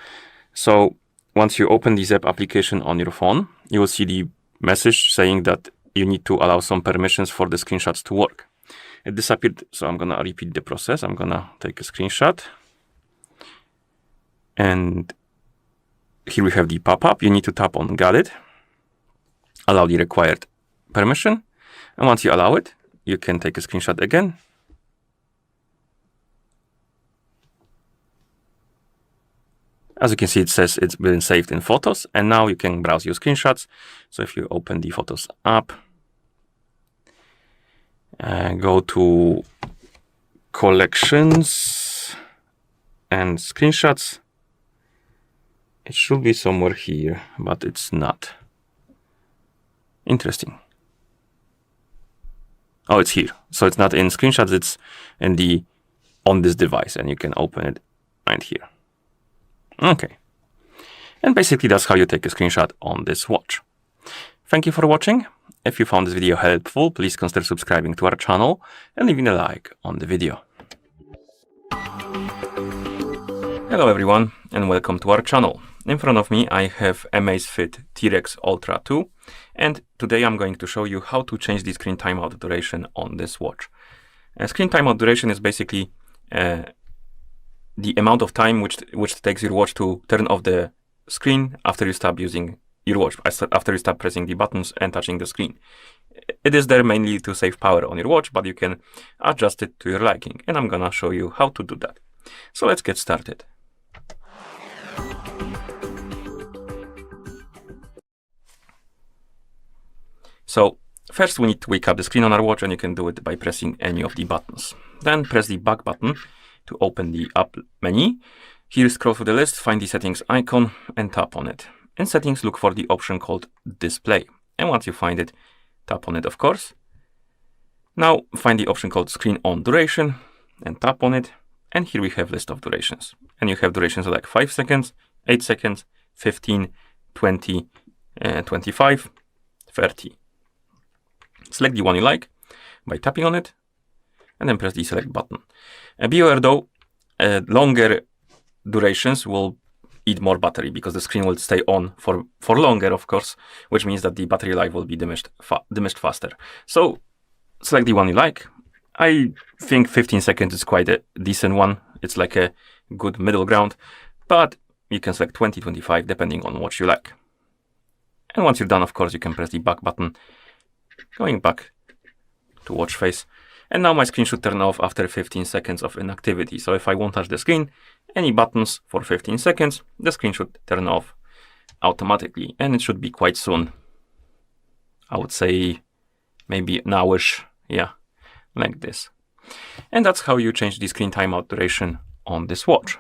So once you open the Zap application on your phone, you will see the message saying that you need to allow some permissions for the screenshots to work. It disappeared, so I'm gonna repeat the process. I'm gonna take a screenshot. And here we have the pop-up. You need to tap on Got it, allow the required permission. And once you allow it, you can take a screenshot again. As you can see, it says it's been saved in Photos, and now you can browse your screenshots. So if you open the Photos app, go to Collections and Screenshots. It should be somewhere here, but it's not. Interesting. Oh, it's here. So it's not in Screenshots, it's in on this device, and you can open it right here. Okay. And basically that's how you take a screenshot on this watch. Thank you for watching. If you found this video helpful, please consider subscribing to our channel and leaving a like on the video. Hello everyone and welcome to our channel. In front of me I have Amazfit T-Rex Ultra 2, and today I'm going to show you how to change the screen timeout duration on this watch. Screen timeout duration is basically the amount of time which it takes your watch to turn off the screen after you stop using your watch, after you stop pressing the buttons and touching the screen. It is there mainly to save power on your watch, but you can adjust it to your liking, and I'm gonna show you how to do that. So let's get started. So first we need to wake up the screen on our watch, and you can do it by pressing any of the buttons. Then press the back button to open the app menu. Here scroll through the list, find the settings icon and tap on it. In settings, look for the option called display. And once you find it, tap on it, of course. Now find the option called screen on duration and tap on it. And here we have list of durations. And you have durations like 5 seconds, 8 seconds, 15, 20, 25, 30. Select the one you like by tapping on it, and then press the select button. Be aware though, longer durations will eat more battery because the screen will stay on for longer, of course, which means that the battery life will be diminished faster. So select the one you like. I think 15 seconds is quite a decent one. It's like a good middle ground, but you can select 20, 25, depending on what you like. And once you're done, of course, you can press the back button, going back to watch face. And now my screen should turn off after 15 seconds of inactivity. So if I won't touch the screen, any buttons for 15 seconds, the screen should turn off automatically. And it should be quite soon. I would say maybe an hour-ish, yeah, like this. And that's how you change the screen timeout duration on this watch.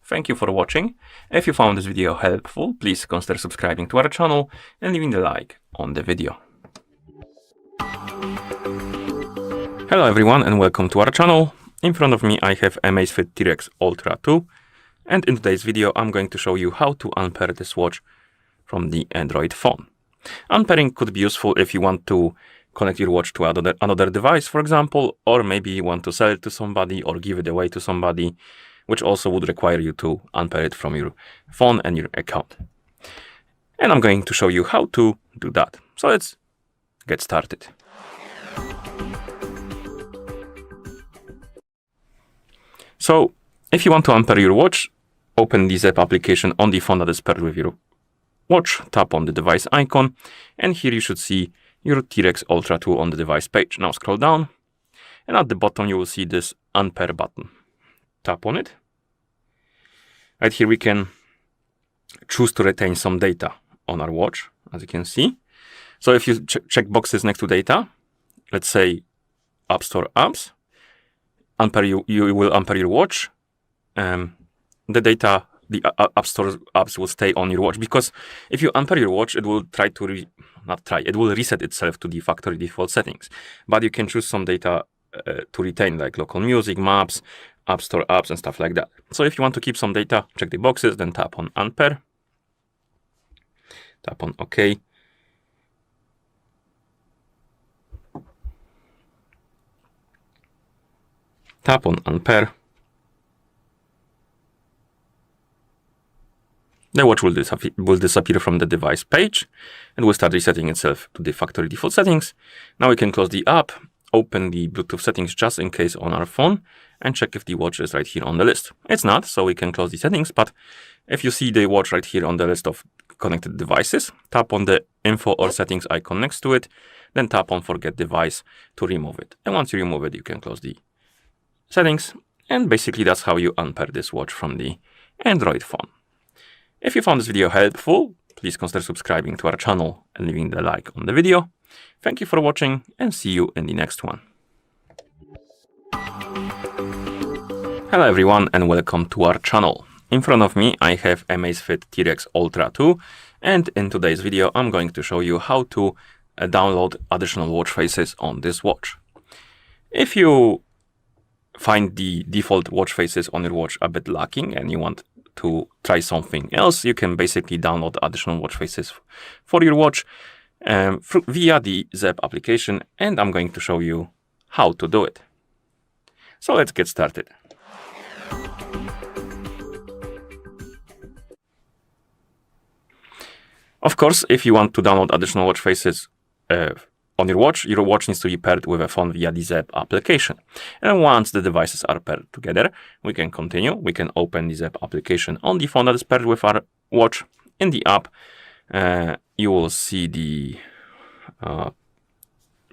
Thank you for watching. If you found this video helpful, please consider subscribing to our channel and leaving the like on the video. Hello everyone and welcome to our channel. In front of me I have Amazfit T-Rex Ultra 2, and in today's video I'm going to show you how to unpair this watch from the Android phone. Unpairing could be useful if you want to connect your watch to another device, for example, or maybe you want to sell it to somebody or give it away to somebody, which also would require you to unpair it from your phone and your account. And I'm going to show you how to do that. So let's get started. So if you want to unpair your watch, open the Zap application on the phone that is paired with your watch, tap on the device icon, and here you should see your T-Rex Ultra 2 on the device page. Now scroll down, and at the bottom you will see this unpair button. Tap on it. Right here we can choose to retain some data on our watch, as you can see. So if you check boxes next to data, let's say App Store apps, you will unpair your watch. The data, the App Store apps will stay on your watch, because if you unpair your watch, it will it will reset itself to the factory default settings. But you can choose some data to retain, like local music, maps, App Store apps, and stuff like that. So if you want to keep some data, check the boxes, then tap on Unpair. Tap on OK. Tap on Unpair. The watch will disappear from the device page and will start resetting itself to the factory default settings. Now we can close the app, open the Bluetooth settings just in case on our phone, and check if the watch is right here on the list. It's not, so we can close the settings, but if you see the watch right here on the list of connected devices, tap on the info or settings icon next to it, then tap on forget device to remove it. And once you remove it, you can close the settings, and basically that's how you unpair this watch from the Android phone. If you found this video helpful, please consider subscribing to our channel and leaving a like on the video. Thank you for watching, and see you in the next one. Hello everyone, and welcome to our channel. In front of me I have Amazfit T-Rex Ultra 2, and in today's video I'm going to show you how to download additional watch faces on this watch. If you find the default watch faces on your watch a bit lacking and you want to try something else, you can basically download additional watch faces for your watch via the Zap application, and I'm going to show you how to do it. So let's get started. Of course, if you want to download additional watch faces on your watch needs to be paired with a phone via the Zap application. And once the devices are paired together, we can continue. We can open the Zap application on the phone that is paired with our watch. In the app, you will see the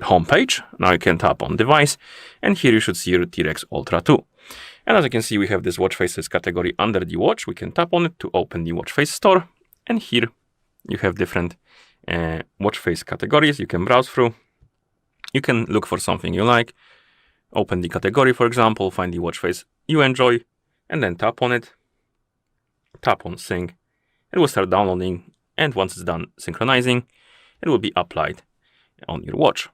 home page. Now you can tap on device, and here you should see your T-Rex Ultra 2. And as you can see, we have this watch faces category under the watch. We can tap on it to open the watch face store, and here you have different watch face categories you can browse through. You can look for something you like, open the category, for example, find the watch face you enjoy, and then tap on it, tap on sync. It will start downloading, and once it's done synchronizing, it will be applied on your watch,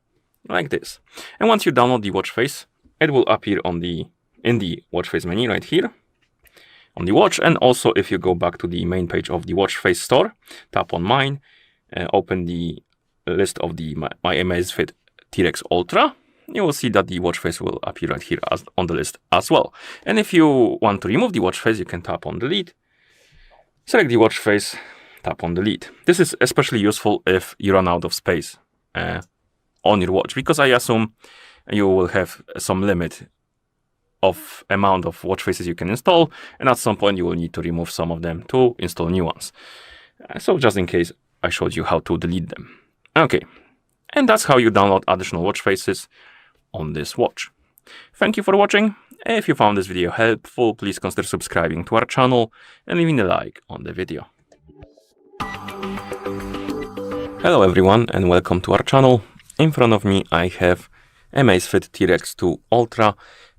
like this. And once you download the watch face, it will appear in the watch face menu right here on the watch. And also, if you go back to the main page of the watch face store, tap on mine, open the list of my Amazfit T-Rex Ultra, you will see that the watch face will appear right here on the list as well. And if you want to remove the watch face, you can tap on delete, select the watch face, tap on delete. This is especially useful if you run out of space on your watch, because I assume you will have some limit of amount of watch faces you can install, and at some point you will need to remove some of them to install new ones. So just in case, I showed you how to delete them. Okay, and that's how you download additional watch faces on this watch. Thank you for watching. If you found this video helpful, please consider subscribing to our channel and leaving a like on the video. Hello everyone, and welcome to our channel. In front of me I have Amazfit T-Rex 2 Ultra,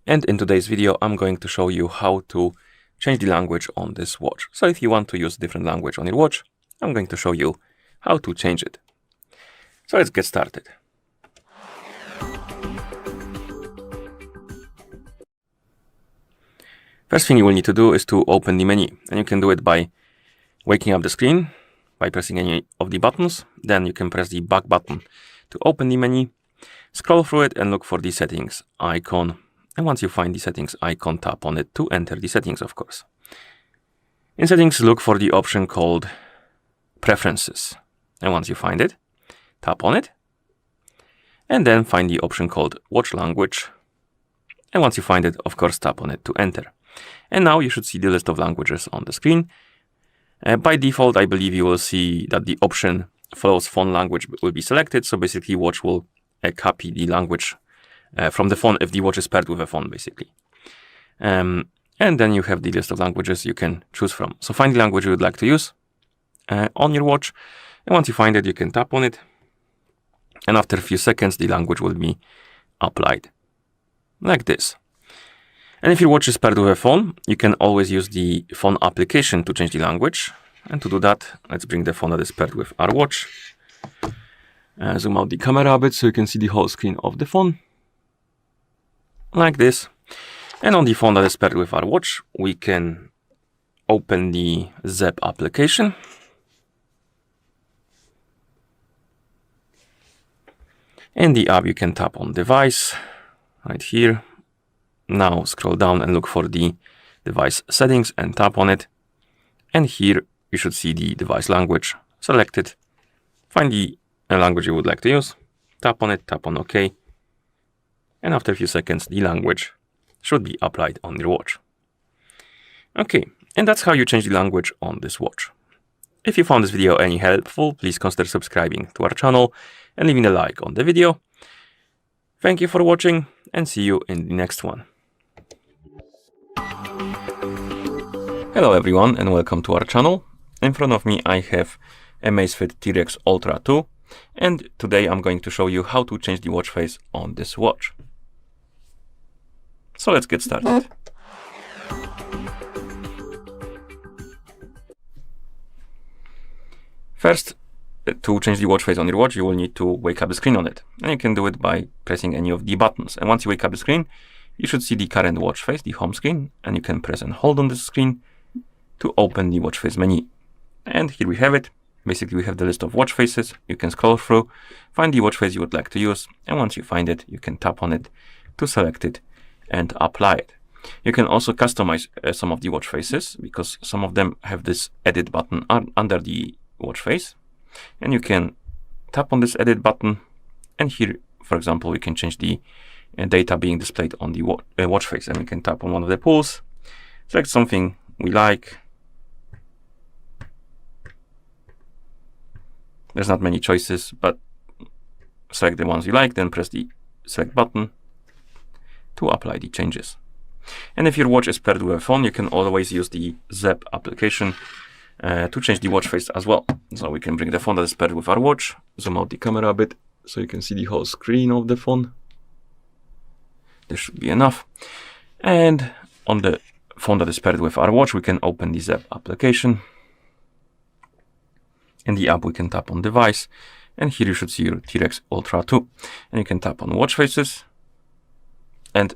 and in today's video I'm going to show you how to change the language on this watch. So if you want to use different language on your watch, I'm going to show you how to change it. So let's get started. First thing you will need to do is to open the menu, and you can do it by waking up the screen by pressing any of the buttons. Then you can press the back button to open the menu, scroll through it and look for the settings icon. And once you find the settings icon, tap on it to enter the settings, of course. In settings, look for the option called preferences. And once you find it, tap on it. And then find the option called watch language. And once you find it, of course, tap on it to enter. And now you should see the list of languages on the screen. By default, I believe you will see that the option follows phone language will be selected. So basically, watch will copy the language from the phone if the watch is paired with a phone, basically. And then you have the list of languages you can choose from. So find the language you would like to use on your watch. And once you find it, you can tap on it. And after a few seconds, the language will be applied like this. And if your watch is paired with a phone, you can always use the phone application to change the language. And to do that, let's bring the phone that is paired with our watch. Zoom out the camera a bit so you can see the whole screen of the phone. Like this. And on the phone that is paired with our watch, we can open the Zap application. In the app, you can tap on device right here. Now scroll down and look for the device settings and tap on it. And here you should see the device language. Select it. Find the language you would like to use. Tap on it, tap on OK. And after a few seconds, the language should be applied on your watch. Okay, and that's how you change the language on this watch. If you found this video any helpful, please consider subscribing to our channel and leaving a like on the video. Thank you for watching and see you in the next one. Hello everyone and welcome to our channel. In front of me I have Amazfit T-Rex Ultra 2 and today I'm going to show you how to change the watch face on this watch. So let's get started. First, to change the watch face on your watch, you will need to wake up the screen on it. And you can do it by pressing any of the buttons. And once you wake up the screen, you should see the current watch face, the home screen. And you can press and hold on this screen to open the watch face menu. And here we have it. Basically, we have the list of watch faces. You can scroll through, find the watch face you would like to use. And once you find it, you can tap on it to select it and apply it. You can also customize some of the watch faces because some of them have this edit button under the watch face. And you can tap on this edit button. And here, for example, we can change the data being displayed on the watch face. And we can tap on one of the pools, select something we like. There's not many choices, but select the ones you like, then press the select button to apply the changes. And if your watch is paired with a phone, you can always use the Zap application to change the watch face as well. So we can bring the phone that is paired with our watch, zoom out the camera a bit so you can see the whole screen of the phone. This should be enough. And on the phone that is paired with our watch, we can open the Zap application. In the app, we can tap on device. And here you should see your T-Rex Ultra 2. And you can tap on watch faces. And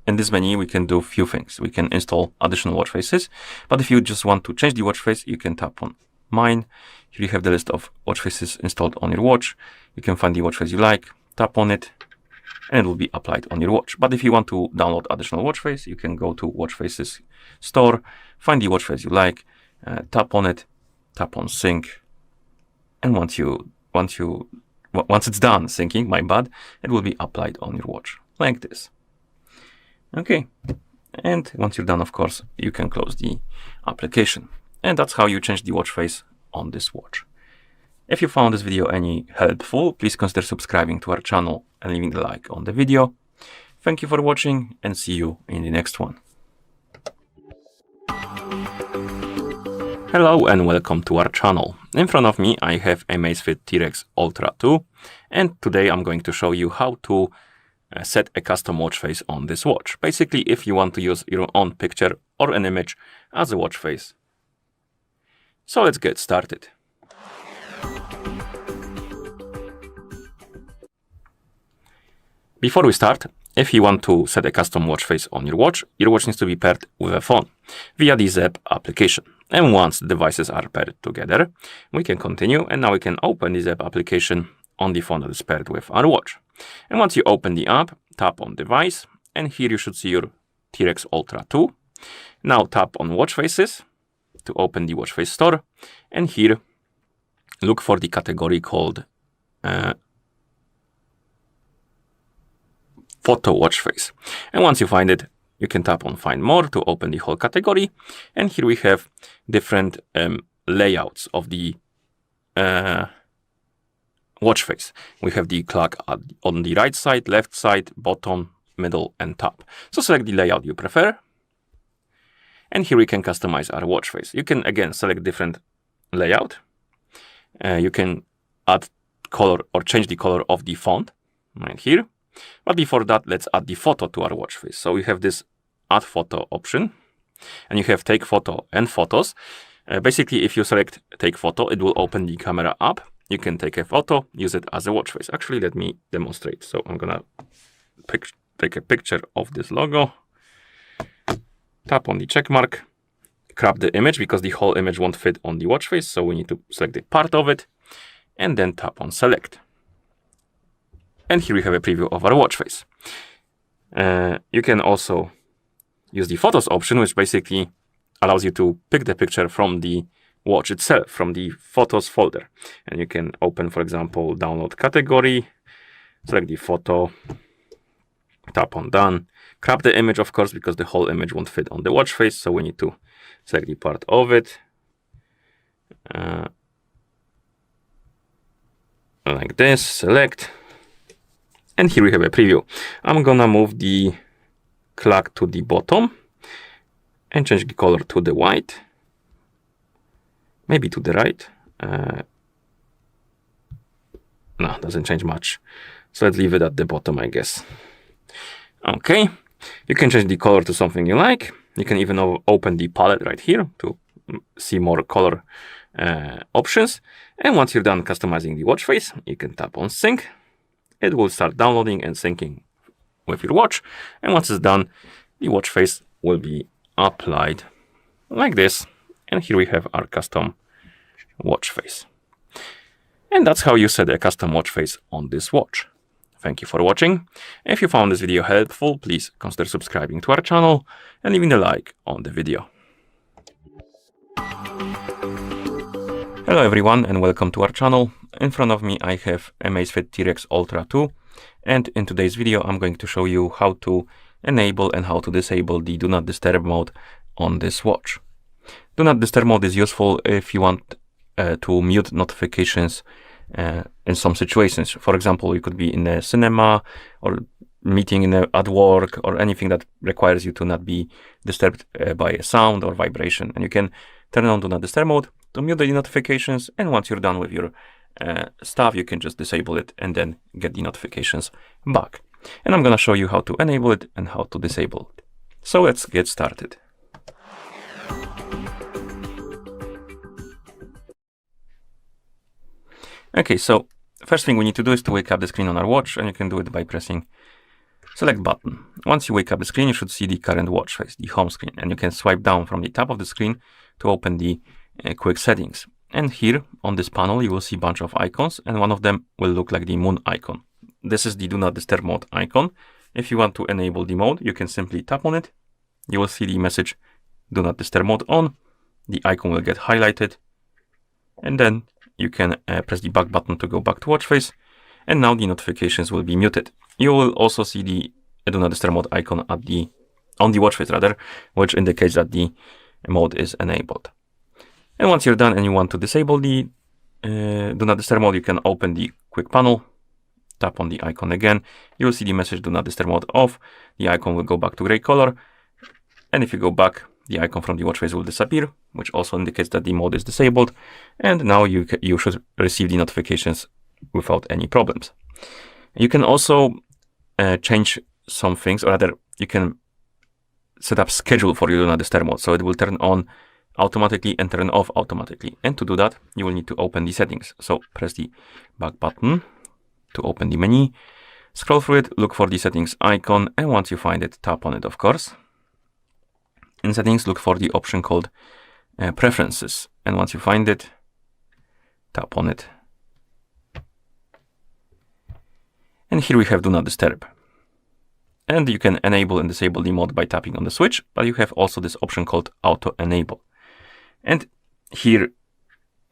in this menu, we can do a few things. We can install additional watch faces. But if you just want to change the watch face, you can tap on mine. Here you have the list of watch faces installed on your watch. You can find the watch face you like, tap on it, and it will be applied on your watch. But if you want to download additional watch face, you can go to watch faces store, find the watch face you like, tap on it, tap on sync. And once it's done syncing, my bad, it will be applied on your watch like this. Okay. And once you're done, of course, you can close the application. And that's how you change the watch face on this watch. If you found this video any helpful, please consider subscribing to our channel and leaving a like on the video. Thank you for watching and see you in the next one. Hello and welcome to our channel. In front of me I have Amazfit T-Rex Ultra 2 and today I'm going to show you how to set a custom watch face on this watch. Basically, if you want to use your own picture or an image as a watch face. So let's get started. Before we start, if you want to set a custom watch face on your watch needs to be paired with a phone via the Zap application. And once the devices are paired together, we can continue, and now we can open this app application on the phone that is paired with our watch. And once you open the app, tap on device, and here you should see your T-Rex Ultra 2. Now tap on watch faces to open the watch face store, and here look for the category called photo watch face. And once you find it, you can tap on find more to open the whole category. And here we have different layouts of the watch face. We have the clock on the right side, left side, bottom, middle, and top. So select the layout you prefer. And here we can customize our watch face. You can again select different layout. You can add color or change the color of the font right here. But before that, let's add the photo to our watch face. So we have this add photo option, and you have take photo and photos. Basically, if you select take photo, it will open the camera app. You can take a photo, use it as a watch face. Actually, let me demonstrate. So I'm gonna take a picture of this logo, tap on the check mark, crop the image because the whole image won't fit on the watch face. So we need to select a part of it, and then tap on select. And here we have a preview of our watch face. You can also use the photos option, which basically allows you to pick the picture from the watch itself, from the photos folder. And you can open, for example, download category, select the photo, tap on done, crop the image, of course, because the whole image won't fit on the watch face. So we need to select the part of it. Like this, select. And here we have a preview. I'm gonna move the clock to the bottom and change the color to the white. Maybe to the right. No, doesn't change much. So let's leave it at the bottom, I guess. Okay. You can change the color to something you like. You can even open the palette right here to see more color options. And once you're done customizing the watch face, you can tap on sync. It will start downloading and syncing with your watch. And once it's done, the watch face will be applied like this. And here we have our custom watch face. And that's how you set a custom watch face on this watch. Thank you for watching. If you found this video helpful, please consider subscribing to our channel and leaving a like on the video. Hello everyone and welcome to our channel. In front of me I have Amazfit T-Rex Ultra 2, and in today's video I'm going to show you how to enable and how to disable the Do Not Disturb mode on this watch. Do Not Disturb mode is useful if you want to mute notifications in some situations. For example, you could be in a cinema or meeting at work or anything that requires you to not be disturbed by a sound or vibration. And you can turn on Do Not Disturb mode to mute the notifications, and once you're done with your stuff, you can just disable it and then get the notifications back. And I'm gonna show you how to enable it and how to disable it. So let's get started. Okay, so first thing we need to do is to wake up the screen on our watch, and you can do it by pressing select button. Once you wake up the screen, you should see the current watch face, the home screen, and you can swipe down from the top of the screen to open the quick settings. And here on this panel, you will see a bunch of icons, and one of them will look like the moon icon. This is the Do Not Disturb mode icon. If you want to enable the mode, you can simply tap on it. You will see the message Do Not Disturb mode on. The icon will get highlighted, and then you can press the back button to go back to watch face, and now the notifications will be muted. You will also see the Do Not Disturb mode icon on the watch face rather, which indicates that the mode is enabled. And once you're done and you want to disable the Do Not Disturb mode, you can open the quick panel, tap on the icon again. You will see the message Do Not Disturb mode off. The icon will go back to gray color, and if you go back, the icon from the watch face will disappear, which also indicates that the mode is disabled. And now you should receive the notifications without any problems. You can also change some things, or rather, you can set up schedule for your Do Not Disturb mode, so it will turn on automatically and turn off automatically. And to do that, you will need to open the settings. So press the back button to open the menu, scroll through it, look for the settings icon, and once you find it, tap on it, of course. In settings, look for the option called preferences. And once you find it, tap on it. And here we have Do Not Disturb. And you can enable and disable the mode by tapping on the switch, but you have also this option called Auto Enable. And here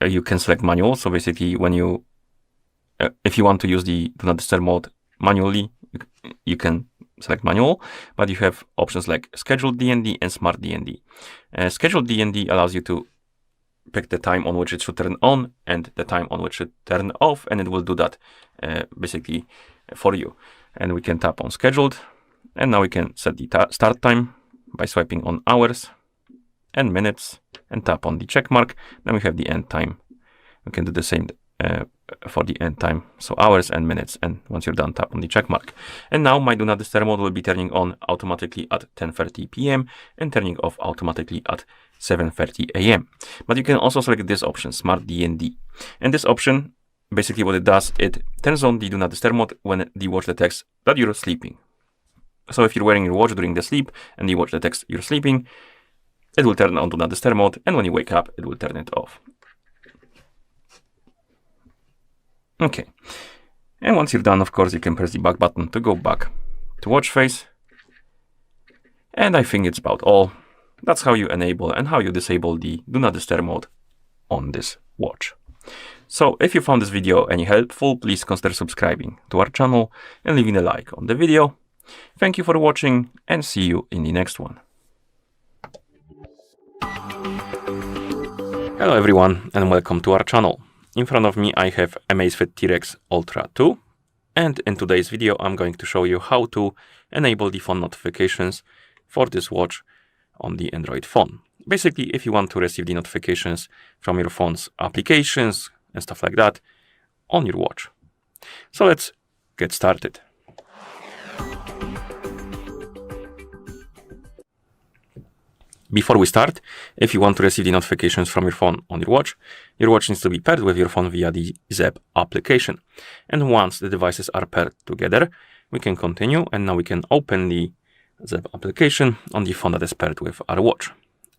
you can select manual. So basically when you, if you want to use the Do Not Disturb mode manually, you can select manual, but you have options like Scheduled DND and Smart DND. Scheduled DND allows you to pick the time on which it should turn on and the time on which it turn off, and it will do that basically for you. And we can tap on Scheduled, and now we can set the start time by swiping on hours and minutes and tap on the check mark. Then we have the end time. We can do the same for the end time, so hours and minutes, and once you're done, tap on the check mark. And now my Do Not Disturb mode will be turning on automatically at 10:30 p.m. and turning off automatically at 7:30 a.m. But you can also select this option, Smart DND. And this option, basically what it does, it turns on the Do Not Disturb mode when the watch detects that you're sleeping. So if you're wearing your watch during the sleep and the watch detects you're sleeping, it will turn on Do Not Disturb mode, and when you wake up, it will turn it off. Okay, and once you're done, of course, you can press the back button to go back to watch face. And I think it's about all. That's how you enable and how you disable the Do Not Disturb mode on this watch. So if you found this video any helpful, please consider subscribing to our channel and leaving a like on the video. Thank you for watching, and see you in the next one. Hello everyone, and welcome to our channel. In front of me I have Amazfit T-Rex Ultra 2, and in today's video I'm going to show you how to enable the phone notifications for this watch on the Android phone. Basically, if you want to receive the notifications from your phone's applications and stuff like that on your watch. So let's get started. Before we start, if you want to receive the notifications from your phone on your watch needs to be paired with your phone via the Zap application. And once the devices are paired together, we can continue, and now we can open the Zap application on the phone that is paired with our watch.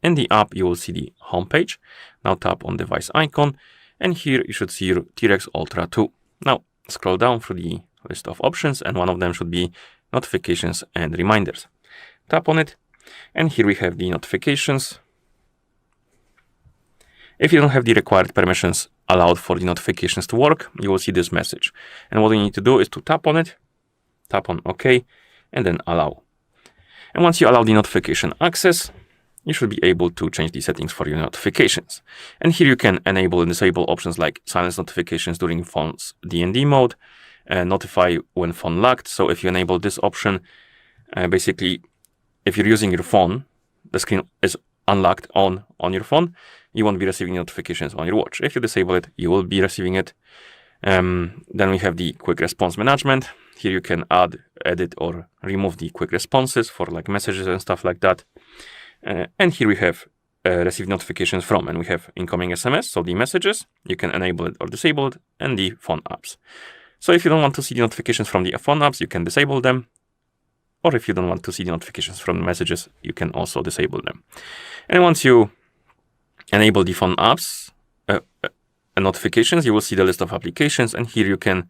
In the app, you will see the home page. Now tap on device icon, and here you should see your T-Rex Ultra 2. Now scroll down through the list of options, and one of them should be notifications and reminders. Tap on it. And here we have the notifications. If you don't have the required permissions allowed for the notifications to work, you will see this message. And what you need to do is to tap on it, tap on OK, and then allow. And once you allow the notification access, you should be able to change the settings for your notifications. And here you can enable and disable options like silence notifications during phone's DND mode, notify when phone locked. So if you enable this option, basically, if you're using your phone, the screen is unlocked on your phone, you won't be receiving notifications on your watch. If you disable it, you will be receiving it. Then we have the quick response management. Here you can add, edit, or remove the quick responses for like messages and stuff like that. And here we have receive notifications from, and we have incoming SMS, so the messages, you can enable it or disable it, and the phone apps. So if you don't want to see the notifications from the phone apps, you can disable them. Or if you don't want to see the notifications from the messages, you can also disable them. And once you enable the phone apps and notifications, you will see the list of applications, and here you can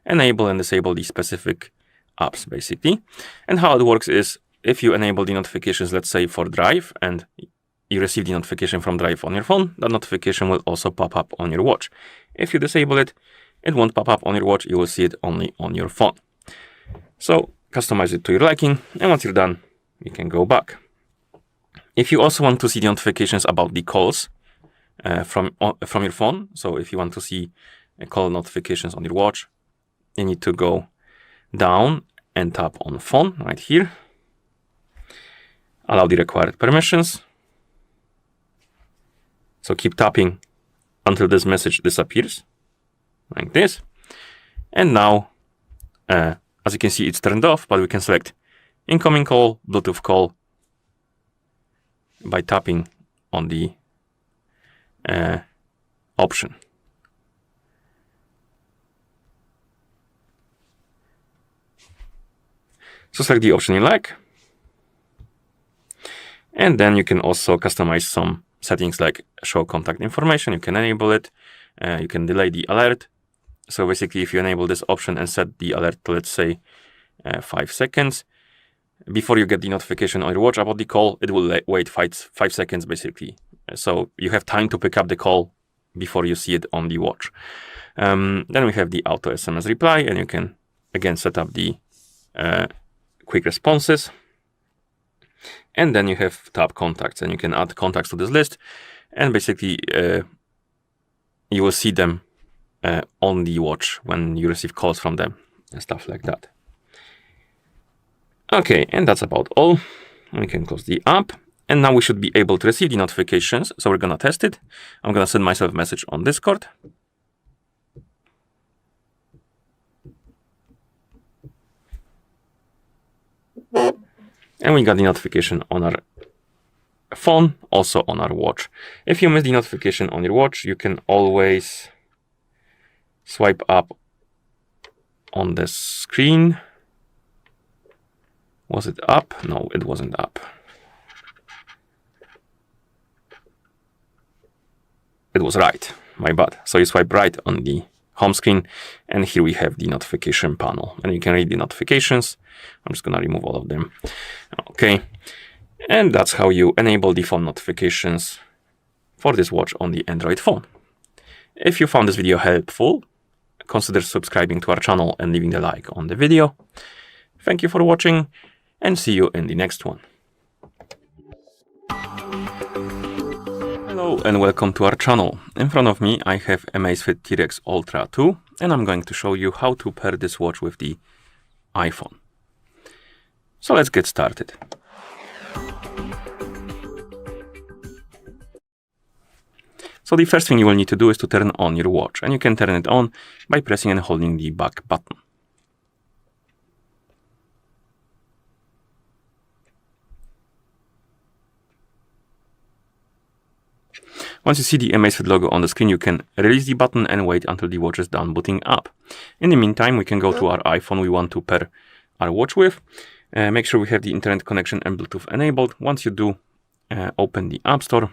enable and disable the specific apps, basically. And how it works is, if you enable the notifications, let's say for Drive, and you receive the notification from Drive on your phone, that notification will also pop up on your watch. If you disable it, it won't pop up on your watch, you will see it only on your phone. So customize it to your liking, and once you're done, you can go back. If you also want to see the notifications about the calls from your phone, so if you want to see call notifications on your watch, you need to go down and tap on phone right here. Allow the required permissions. So keep tapping until this message disappears, like this. And now, as you can see, it's turned off, but we can select incoming call, Bluetooth call by tapping on the option. So select the option you like. And then you can also customize some settings like show contact information. You can enable it. You can delay the alert. So basically, if you enable this option and set the alert to, let's say, 5 seconds, before you get the notification on your watch about the call, it will wait 5 seconds basically. So you have time to pick up the call before you see it on the watch. Then we have the auto SMS reply, and you can again set up the quick responses. And then you have tab contacts, and you can add contacts to this list, and basically you will see them on the watch when you receive calls from them and stuff like that. Okay, and that's about all. We can close the app, and now we should be able to receive the notifications. So we're gonna test it. I'm gonna send myself a message on Discord. And we got the notification on our phone, also on our watch. If you miss the notification on your watch, you can always swipe up on the screen. Was it up? No, it wasn't up. It was right, my bad. So you swipe right on the home screen, and here we have the notification panel, and you can read the notifications. I'm just gonna remove all of them. Okay, and that's how you enable the phone notifications for this watch on the Android phone. If you found this video helpful, consider subscribing to our channel and leaving a like on the video. Thank you for watching, and see you in the next one. Hello and welcome to our channel. In front of me I have Amazfit T-Rex Ultra 2, and I'm going to show you how to pair this watch with the iPhone. So let's get started. So the first thing you will need to do is to turn on your watch, and you can turn it on by pressing and holding the back button. Once you see the Amazfit logo on the screen, you can release the button and wait until the watch is done booting up. In the meantime, we can go to our iPhone we want to pair our watch with. Make sure we have the internet connection and Bluetooth enabled. Once you do, open the App Store.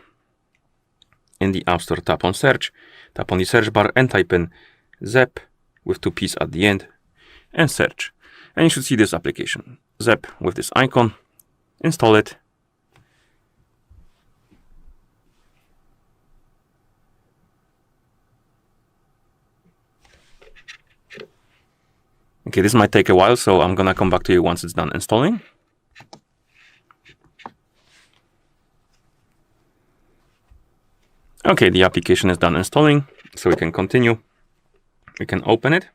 In the App Store, tap on search, tap on the search bar and type in Zepp with 2 P's at the end and search. And you should see this application, Zepp, with this icon. Install it. Okay, this might take a while, so I'm gonna come back to you once it's done installing. Okay, the application is done installing, so we can continue. We can open it.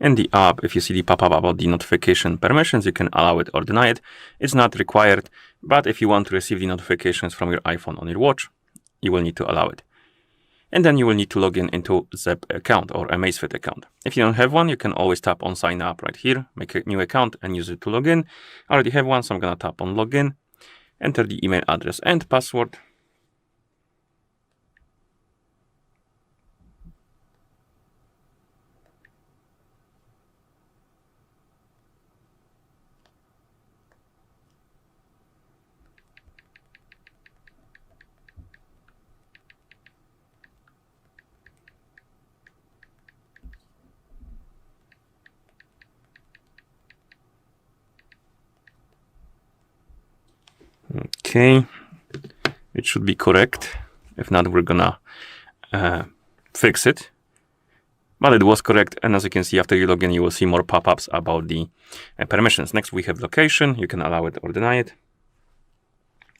In the app, if you see the pop-up about the notification permissions, you can allow it or deny it. It's not required, but if you want to receive the notifications from your iPhone on your watch, you will need to allow it. And then you will need to log in into Zepp account or Amazfit account. If you don't have one, you can always tap on sign up right here, make a new account and use it to log in. I already have one, so I'm gonna tap on login, enter the email address and password. Okay, it should be correct. If not, we're gonna fix it. But it was correct, and as you can see, after you log in, you will see more pop-ups about the permissions. Next, we have location. You can allow it or deny it.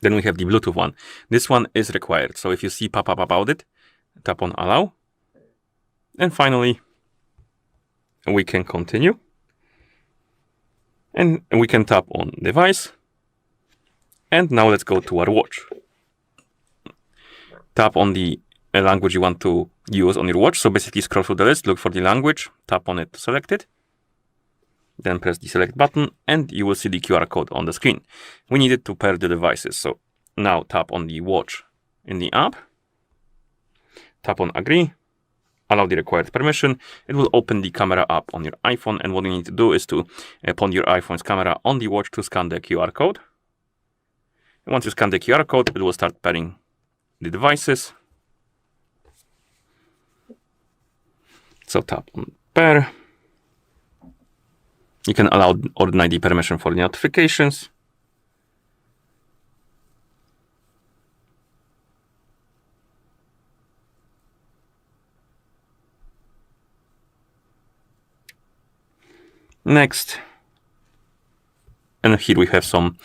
Then we have the Bluetooth one. This one is required. So if you see pop-up about it, tap on allow. And finally, we can continue. And we can tap on device. And now let's go to our watch. Tap on the language you want to use on your watch. So basically scroll through the list, look for the language, tap on it to select it. Then press the select button and you will see the QR code on the screen. We need it to pair the devices. So now tap on the watch in the app. Tap on agree. Allow the required permission. It will open the camera app on your iPhone. And what you need to do is to point your iPhone's camera on the watch to scan the QR code. And once you scan the QR code, it will start pairing the devices. So tap on pair. You can allow or deny the permission for the notifications. Next. And here we have some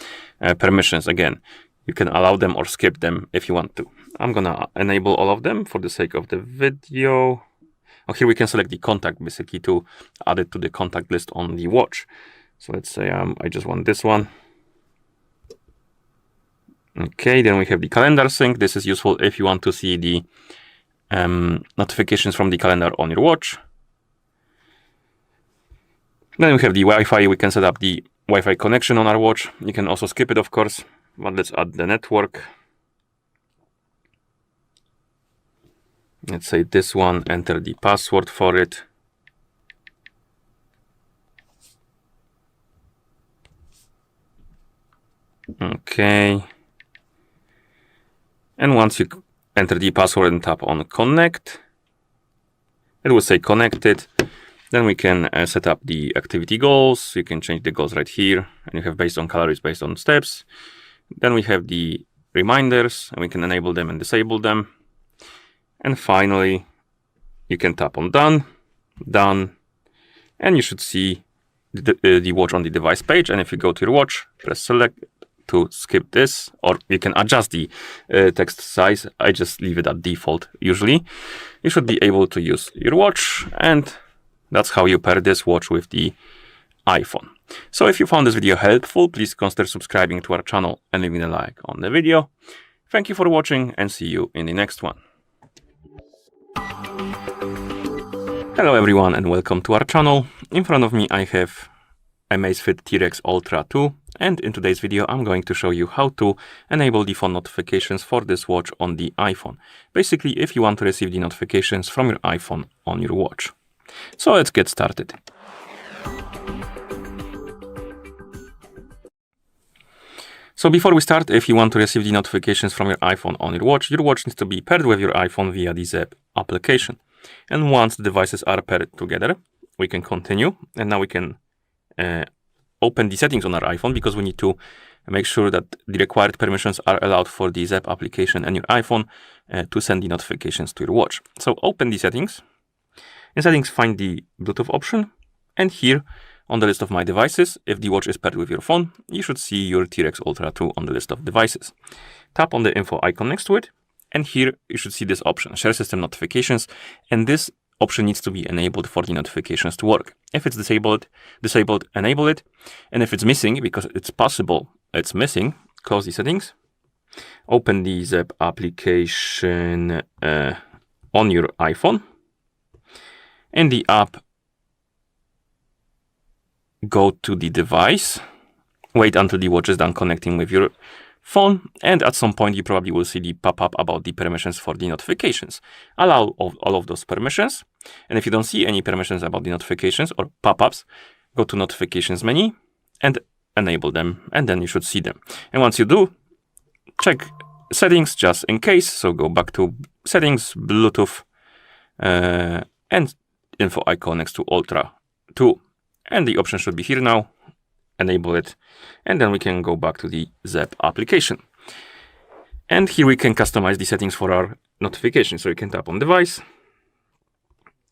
permissions. Again, you can allow them or skip them if you want to. I'm gonna enable all of them for the sake of the video. Oh, here we can select the contact basically to add it to the contact list on the watch. So let's say I just want this one. Okay, then we have the calendar sync. This is useful if you want to see the notifications from the calendar on your watch. Then we have the Wi-Fi. We can set up the Wi-Fi connection on our watch. You can also skip it, of course, but let's add the network. Let's say this one, enter the password for it. Okay. And once you enter the password and tap on connect, it will say connected. Then we can set up the activity goals. You can change the goals right here. And you have based on calories, based on steps. Then we have the reminders, and we can enable them and disable them. And finally, you can tap on done, done, and you should see the watch on the device page. And if you go to your watch, press select to skip this, or you can adjust the text size. I just leave it at default usually. You should be able to use your watch, and that's how you pair this watch with the iPhone. So if you found this video helpful, please consider subscribing to our channel and leaving a like on the video. Thank you for watching, and see you in the next one. Hello everyone, and welcome to our channel. In front of me I have Amazfit T-Rex Ultra 2, and in today's video I'm going to show you how to enable the phone notifications for this watch on the iPhone. Basically, if you want to receive the notifications from your iPhone on your watch. So let's get started. So before we start, if you want to receive the notifications from your iPhone on your watch needs to be paired with your iPhone via the Zap application. And once the devices are paired together, we can continue. And now we can open the settings on our iPhone, because we need to make sure that the required permissions are allowed for the Zap application and your iPhone to send the notifications to your watch. So open the settings. In settings, find the Bluetooth option. And here on the list of my devices, if the watch is paired with your phone, you should see your T-Rex Ultra 2 on the list of devices. Tap on the info icon next to it. And here you should see this option, share system notifications. And this option needs to be enabled for the notifications to work. If it's disabled, enable it. And if it's missing, because it's possible it's missing, close the settings. Open the Zap application on your iPhone. In the app, go to the device. Wait until the watch is done connecting with your phone, and at some point you probably will see the pop-up about the permissions for the notifications. Allow all of those permissions, and if you don't see any permissions about the notifications or pop-ups, go to notifications menu and enable them, and then you should see them. And once you do, check settings just in case. So go back to settings, Bluetooth, and info icon next to Ultra 2, and the option should be here now. Enable it, and then we can go back to the Zap application. And here we can customize the settings for our notifications. So you can tap on device,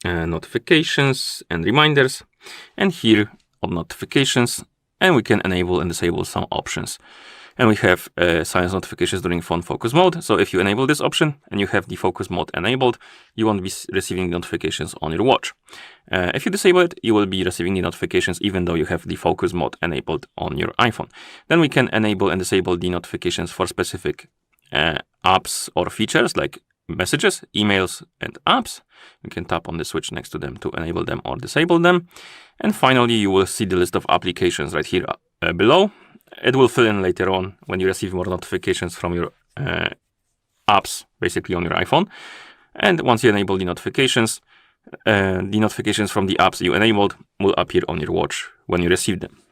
notifications and reminders, and here on notifications, and we can enable and disable some options. And we have silence notifications during phone focus mode. So if you enable this option and you have the focus mode enabled, you won't be receiving notifications on your watch. If you disable it, you will be receiving the notifications even though you have the focus mode enabled on your iPhone. Then we can enable and disable the notifications for specific apps or features like messages, emails, and apps. You can tap on the switch next to them to enable them or disable them. And finally, you will see the list of applications right here below. It will fill in later on when you receive more notifications from your apps, basically on your iPhone. And once you enable the notifications from the apps you enabled will appear on your watch when you receive them.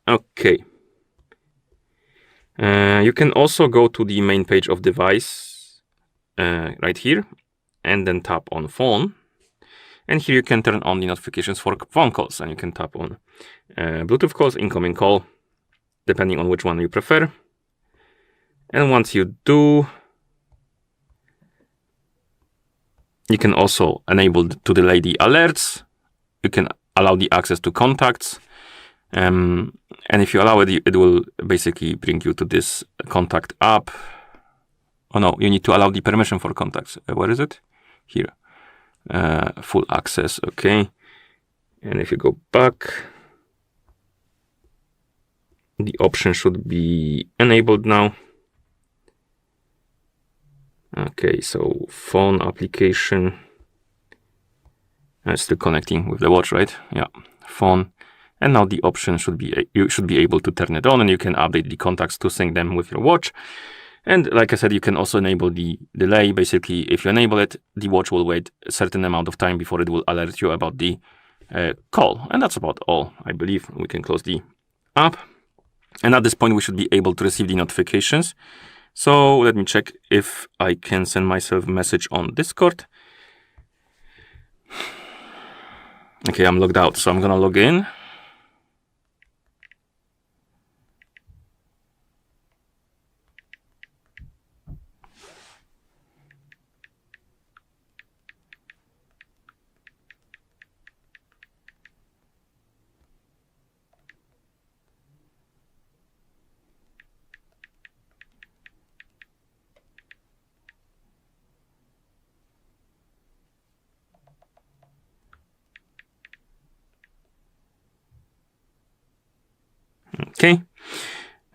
Okay. You can also go to the main page of device right here, and then tap on phone. And here you can turn on the notifications for phone calls, and you can tap on Bluetooth calls, incoming call, depending on which one you prefer. And once you do, you can also enable to delay the alerts. You can allow the access to contacts. And if you allow it, it will basically bring you to this contact app. Oh no, you need to allow the permission for contacts. Where is it? Here. Full access, okay. And if you go back, the option should be enabled now. Okay, so phone application. Still connecting with the watch, right? Yeah, phone. And now the option should be, you should be able to turn it on, and you can update the contacts to sync them with your watch. And like I said, you can also enable the delay. Basically, if you enable it, the watch will wait a certain amount of time before it will alert you about the call. And that's about all, I believe. We can close the app. And at this point, we should be able to receive the notifications. So let me check if I can send myself a message on Discord. Okay, I'm logged out, so I'm gonna log in. Okay.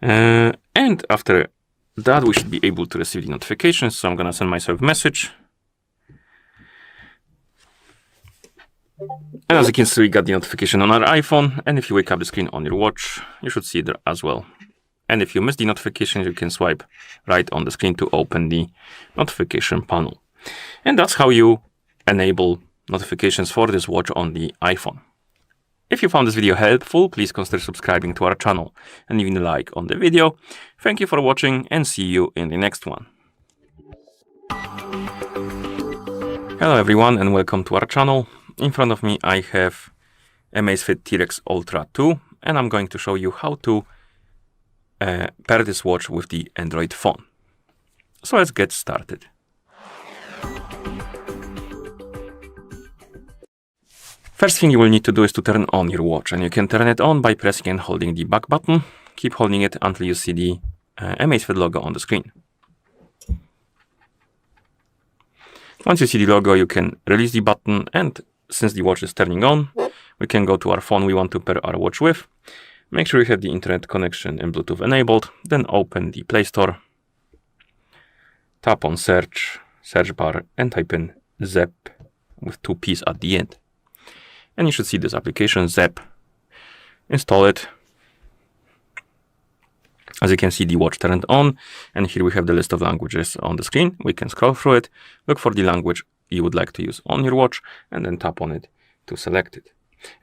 And after that, we should be able to receive the notifications. So I'm gonna send myself a message. And as you can see, we got the notification on our iPhone. And if you wake up the screen on your watch, you should see it there as well. And if you miss the notifications, you can swipe right on the screen to open the notification panel. And that's how you enable notifications for this watch on the iPhone. If you found this video helpful, please consider subscribing to our channel and leaving a like on the video. Thank you for watching, and see you in the next one. Hello everyone, and welcome to our channel. In front of me I have Amazfit T-Rex Ultra 2, and I'm going to show you how to pair this watch with the Android phone. So let's get started. First thing you will need to do is to turn on your watch, and you can turn it on by pressing and holding the back button. Keep holding it until you see the Amazfit logo on the screen. Once you see the logo, you can release the button, and since the watch is turning on, we can go to our phone we want to pair our watch with. Make sure you have the internet connection and Bluetooth enabled, then open the Play Store, tap on search bar, and type in Zepp with 2 P's at the end. And you should see this application, Zepp. Install it. As you can see, the watch turned on, and here we have the list of languages on the screen. We can scroll through it, look for the language you would like to use on your watch, and then tap on it to select it.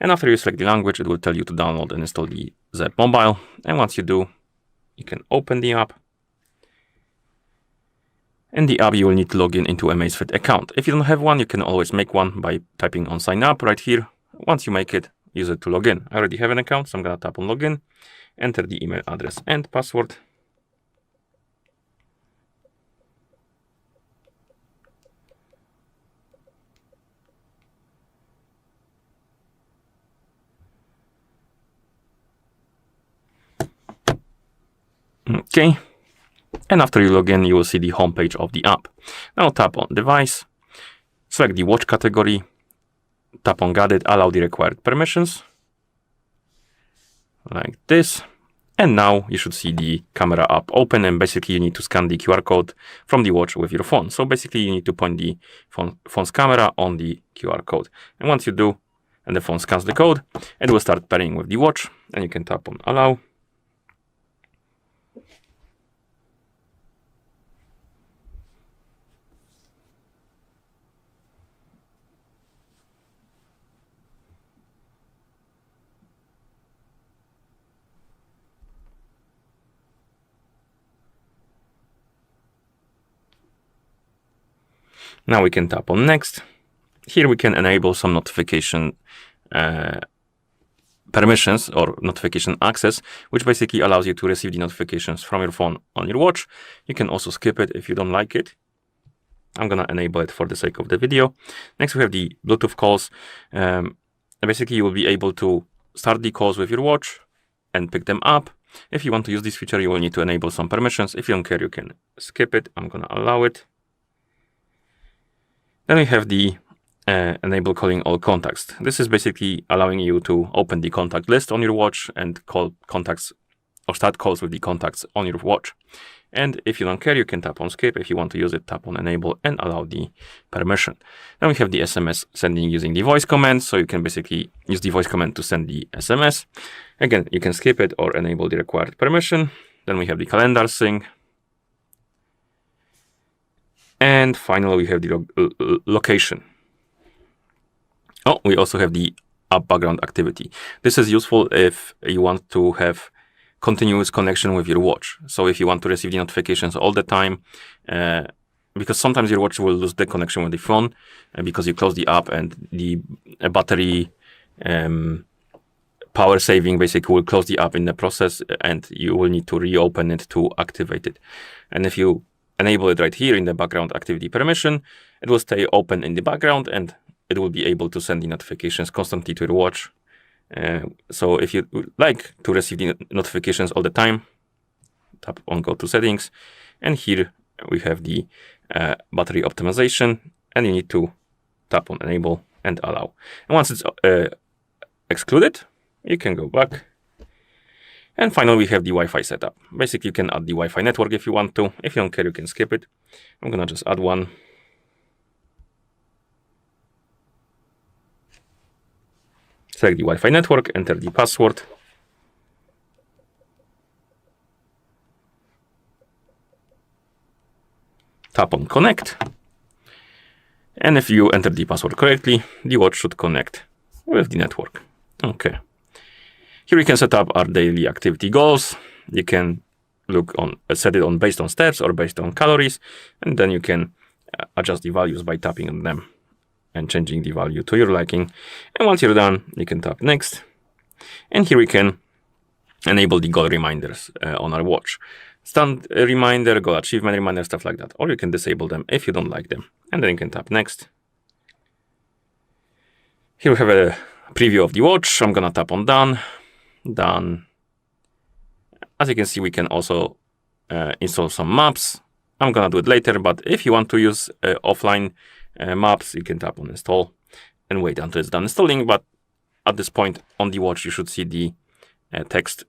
And after you select the language, it will tell you to download and install the Zepp Mobile. And once you do, you can open the app. In the app, you will need to log in into a Amazfit account. If you don't have one, you can always make one by typing on sign up right here. Once you make it, use it to log in. I already have an account, so I'm gonna tap on login, enter the email address and password. Okay. And after you log in, you will see the home page of the app. Now tap on device, select the watch category, tap on Got It, allow the required permissions, like this. And now you should see the camera app open, and basically you need to scan the QR code from the watch with your phone. So basically you need to point the phone's camera on the QR code. And once you do, and the phone scans the code, it will start pairing with the watch, and you can tap on allow. Now we can tap on next. Here we can enable some notification permissions or notification access, which basically allows you to receive the notifications from your phone on your watch. You can also skip it if you don't like it. I'm gonna enable it for the sake of the video. Next we have the Bluetooth calls. Basically you will be able to start the calls with your watch and pick them up. If you want to use this feature, you will need to enable some permissions. If you don't care, you can skip it. I'm gonna allow it. Then we have the enable calling all contacts. This is basically allowing you to open the contact list on your watch and call contacts or start calls with the contacts on your watch. And if you don't care, you can tap on skip. If you want to use it, tap on enable and allow the permission. Then we have the SMS sending using the voice command. So you can basically use the voice command to send the SMS. Again, you can skip it or enable the required permission. Then we have the calendar sync. And finally, we have the location. Oh, we also have the app background activity. This is useful if you want to have continuous connection with your watch. So if you want to receive the notifications all the time, because sometimes your watch will lose the connection with the phone because you close the app and the battery power saving basically will close the app in the process and you will need to reopen it to activate it. And if you enable it right here in the background activity permission, it will stay open in the background and it will be able to send the notifications constantly to your watch. So if you would like to receive the notifications all the time, tap on go to settings. And here we have the battery optimization and you need to tap on enable and allow. And once it's excluded, you can go back. And finally, we have the Wi-Fi setup. Basically, you can add the Wi-Fi network if you want to. If you don't care, you can skip it. I'm gonna just add one. Select the Wi-Fi network, enter the password. Tap on connect. And if you enter the password correctly, the watch should connect with the network. Okay. Here we can set up our daily activity goals. You can set it on based on steps or based on calories, and then you can adjust the values by tapping on them and changing the value to your liking. And once you're done, you can tap next. And here we can enable the goal reminders on our watch. Stand reminder, goal achievement reminder, stuff like that. Or you can disable them if you don't like them. And then you can tap next. Here we have a preview of the watch. I'm gonna tap on done. Done. As you can see, we can also install some maps. I'm gonna do it later, but if you want to use offline maps, you can tap on install and wait until it's done installing. But at this point on the watch, you should see the text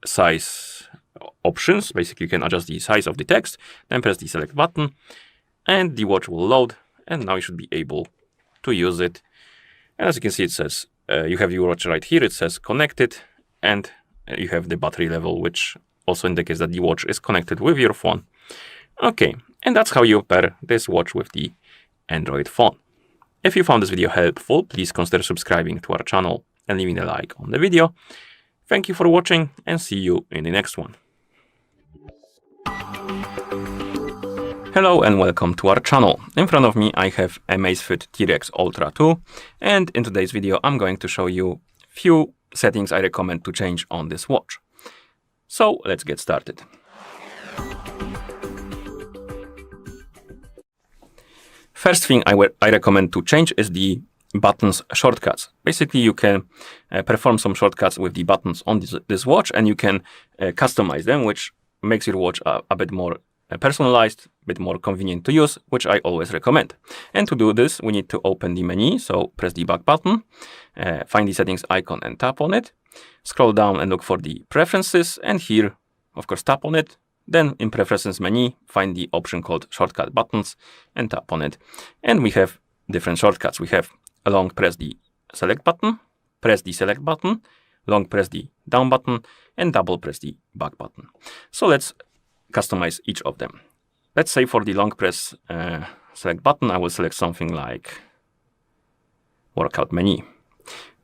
size options. Basically, you can adjust the size of the text, then press the select button, and the watch will load. And now you should be able to use it. And as you can see, it says you have your watch right here. It says connected, and you have the battery level, which also indicates that the watch is connected with your phone. Okay, and that's how you pair this watch with the Android phone. If you found this video helpful, please consider subscribing to our channel and leaving a like on the video. Thank you for watching and see you in the next one. Hello and welcome to our channel. In front of me I have Amazfit T-Rex Ultra 2, and in today's video I'm going to show you few settings I recommend to change on this watch. So let's get started. First thing I recommend to change is the buttons shortcuts. Basically, you can perform some shortcuts with the buttons on this watch, and you can customize them, which makes your watch a bit more personalized, a bit more convenient to use, which I always recommend. And to do this, we need to open the menu. So press the back button, find the settings icon and tap on it. Scroll down and look for the preferences, and here, of course, tap on it. Then in preferences menu, find the option called shortcut buttons and tap on it. And we have different shortcuts. We have a long press the select button, press the select button, long press the down button, and double press the back button. So let's customize each of them. Let's say for the long press select button, I will select something like workout menu.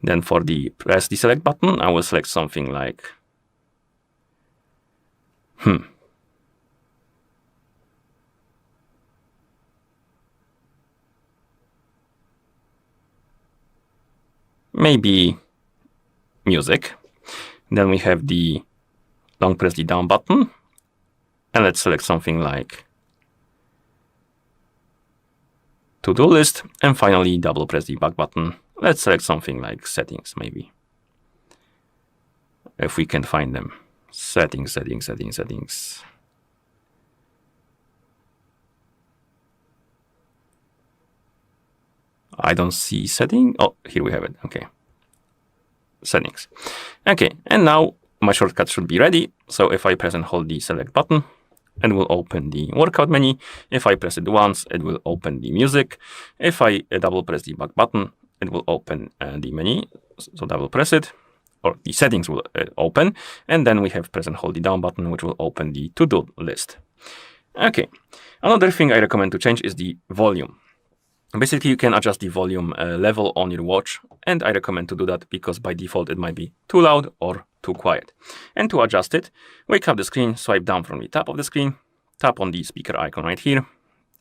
Then for the press the select button, I will select something like maybe music. Then we have the long press the down button, and let's select something like to-do list, and finally double press the back button. Let's select something like settings, maybe, if we can find them. Settings. I don't see setting. Oh, here we have it. Okay, settings. Okay, and now my shortcut should be ready. So if I press and hold the select button, it will open the workout menu. If I press it once, it will open the music. If I double press the back button, it will open the menu. So double press it, or the settings will open. And then we have press and hold the down button, which will open the to-do list. Okay, another thing I recommend to change is the volume. Basically, you can adjust the volume level on your watch, and I recommend to do that because by default it might be too loud or too quiet. And to adjust it, wake up the screen, swipe down from the top of the screen, tap on the speaker icon right here,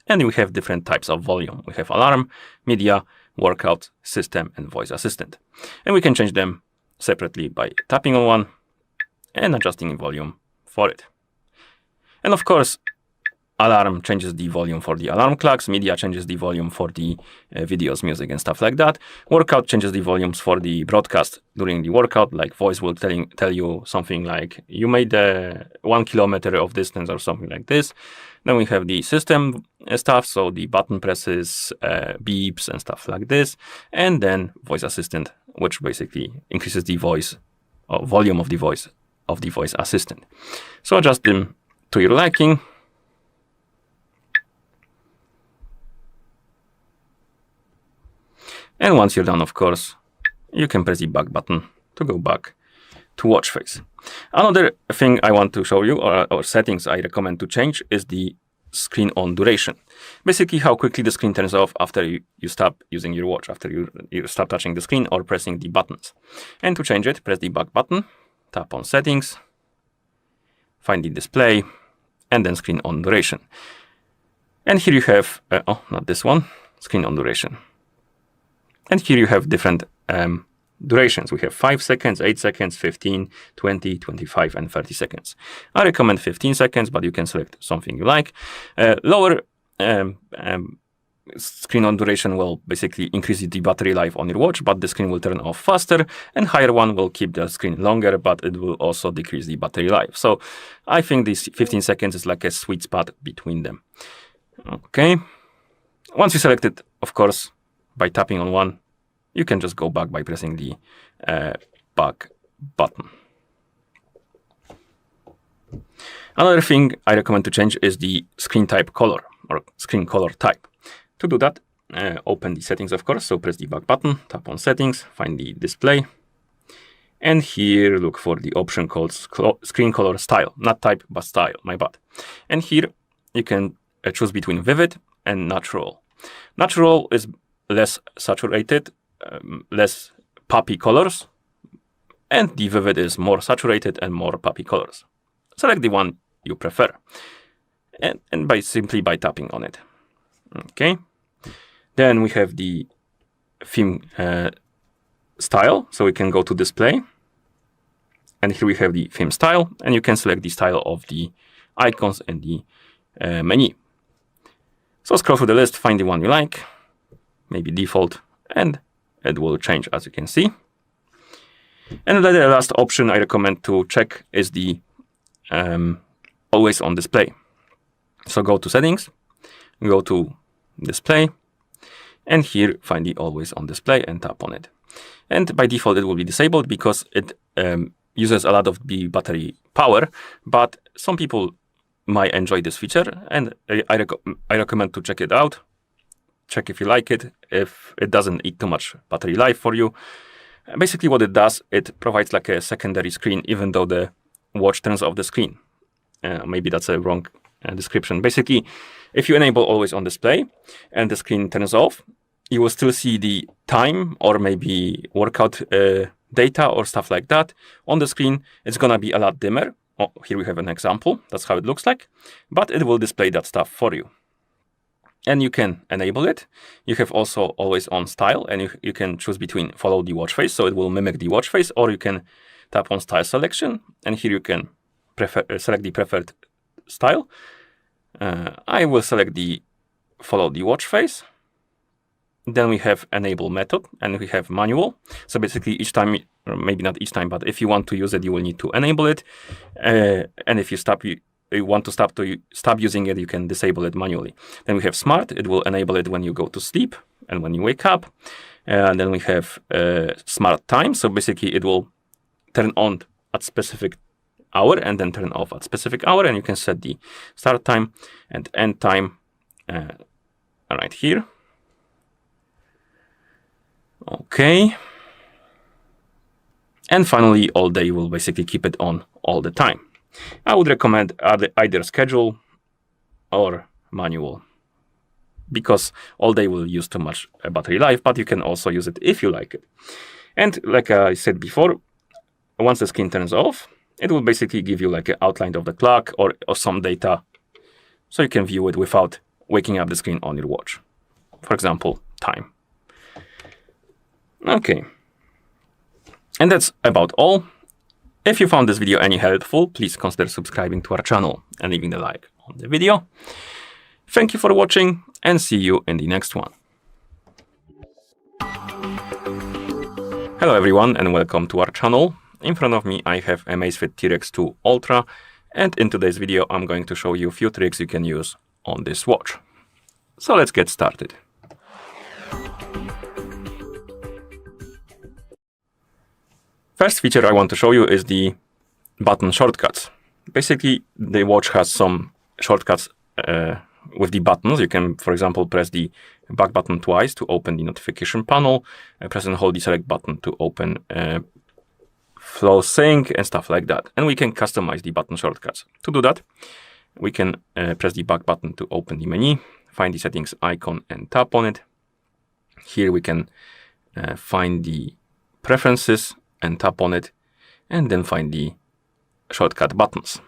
and we have different types of volume. We have alarm, media, workout, system, and voice assistant. And we can change them separately by tapping on one and adjusting the volume for it. And of course, alarm changes the volume for the alarm clocks, media changes the volume for the videos, music, and stuff like that. Workout changes the volumes for the broadcast during the workout, like voice will tell you something like, you made 1 kilometer of distance or something like this. Then we have the system stuff, so the button presses, beeps, and stuff like this. And then voice assistant, which basically increases the voice or volume of the voice assistant. So adjust them to your liking. And once you're done, of course, you can press the back button to go back to watch face. Another thing I want to show you, or settings I recommend to change, is the screen on duration. Basically, how quickly the screen turns off after you stop using your watch, after you stop touching the screen or pressing the buttons. And to change it, press the back button, tap on settings, find the display, and then screen on duration. And here you have, not this one, screen on duration. And here you have different durations. We have 5 seconds, 8 seconds, 15, 20, 25, and 30 seconds. I recommend 15 seconds, but you can select something you like. Lower screen on duration will basically increase the battery life on your watch, but the screen will turn off faster. And higher one will keep the screen longer, but it will also decrease the battery life. So I think this 15 seconds is like a sweet spot between them. Okay. Once you select it, of course, by tapping on one, you can just go back by pressing the back button. Another thing I recommend to change is the screen type color, or screen color type. To do that, open the settings, of course. So press the back button, tap on settings, find the display. And here look for the option called screen color style, not type, but style, my bad. And here you can choose between vivid and natural. Natural is less saturated, less poppy colors, and the vivid is more saturated and more poppy colors. Select the one you prefer, and simply by tapping on it. Okay. Then we have the theme style, so we can go to display, and here we have the theme style, and you can select the style of the icons and the menu. So scroll through the list, find the one you like, maybe default, and it will change, as you can see. And the last option I recommend to check is the always on display. So go to settings, go to display, and here find the always on display and tap on it. And by default, it will be disabled because it uses a lot of the battery power, but some people might enjoy this feature, and I recommend to check it out. Check if you like it, if it doesn't eat too much battery life for you. Basically what it does, it provides like a secondary screen even though the watch turns off the screen. Maybe that's a wrong description. Basically, if you enable always on display and the screen turns off, you will still see the time or maybe workout data or stuff like that on the screen. It's gonna be a lot dimmer. Oh, here we have an example. That's how it looks like, but it will display that stuff for you. and you can enable it. You have also always on style, and you can choose between follow the watch face, so it will mimic the watch face, or you can tap on style selection, and here you can select the preferred style. I will select the follow the watch face. Then we have enable method, and we have manual. So basically each time, or maybe not each time, but if you want to use it, you will need to enable it. And if you want to stop using it, you can disable it manually. Then we have smart. It will enable it when you go to sleep and when you wake up. And then we have smart time. So basically it will turn on at specific hour and then turn off at specific hour. And you can set the start time and end time right here. Okay. And finally, all day will basically keep it on all the time. I would recommend either schedule or manual, because all day will use too much battery life, but you can also use it if you like it. And like I said before, once the screen turns off, it will basically give you like an outline of the clock or some data, so you can view it without waking up the screen on your watch. For example, time. Okay. And that's about all. If you found this video any helpful, please consider subscribing to our channel and leaving a like on the video. Thank you for watching, and see you in the next one. Hello everyone, and welcome to our channel. In front of me I have Amazfit T-Rex Ultra, and in today's video I'm going to show you a few tricks you can use on this watch. So let's get started. First feature I want to show you is the button shortcuts. Basically, the watch has some shortcuts with the buttons. You can, for example, press the back button twice to open the notification panel, press and hold the select button to open flow sync and stuff like that. And we can customize the button shortcuts. To do that, we can press the back button to open the menu, find the settings icon and tap on it. Here we can find the preferences and tap on it, and then find the shortcut buttons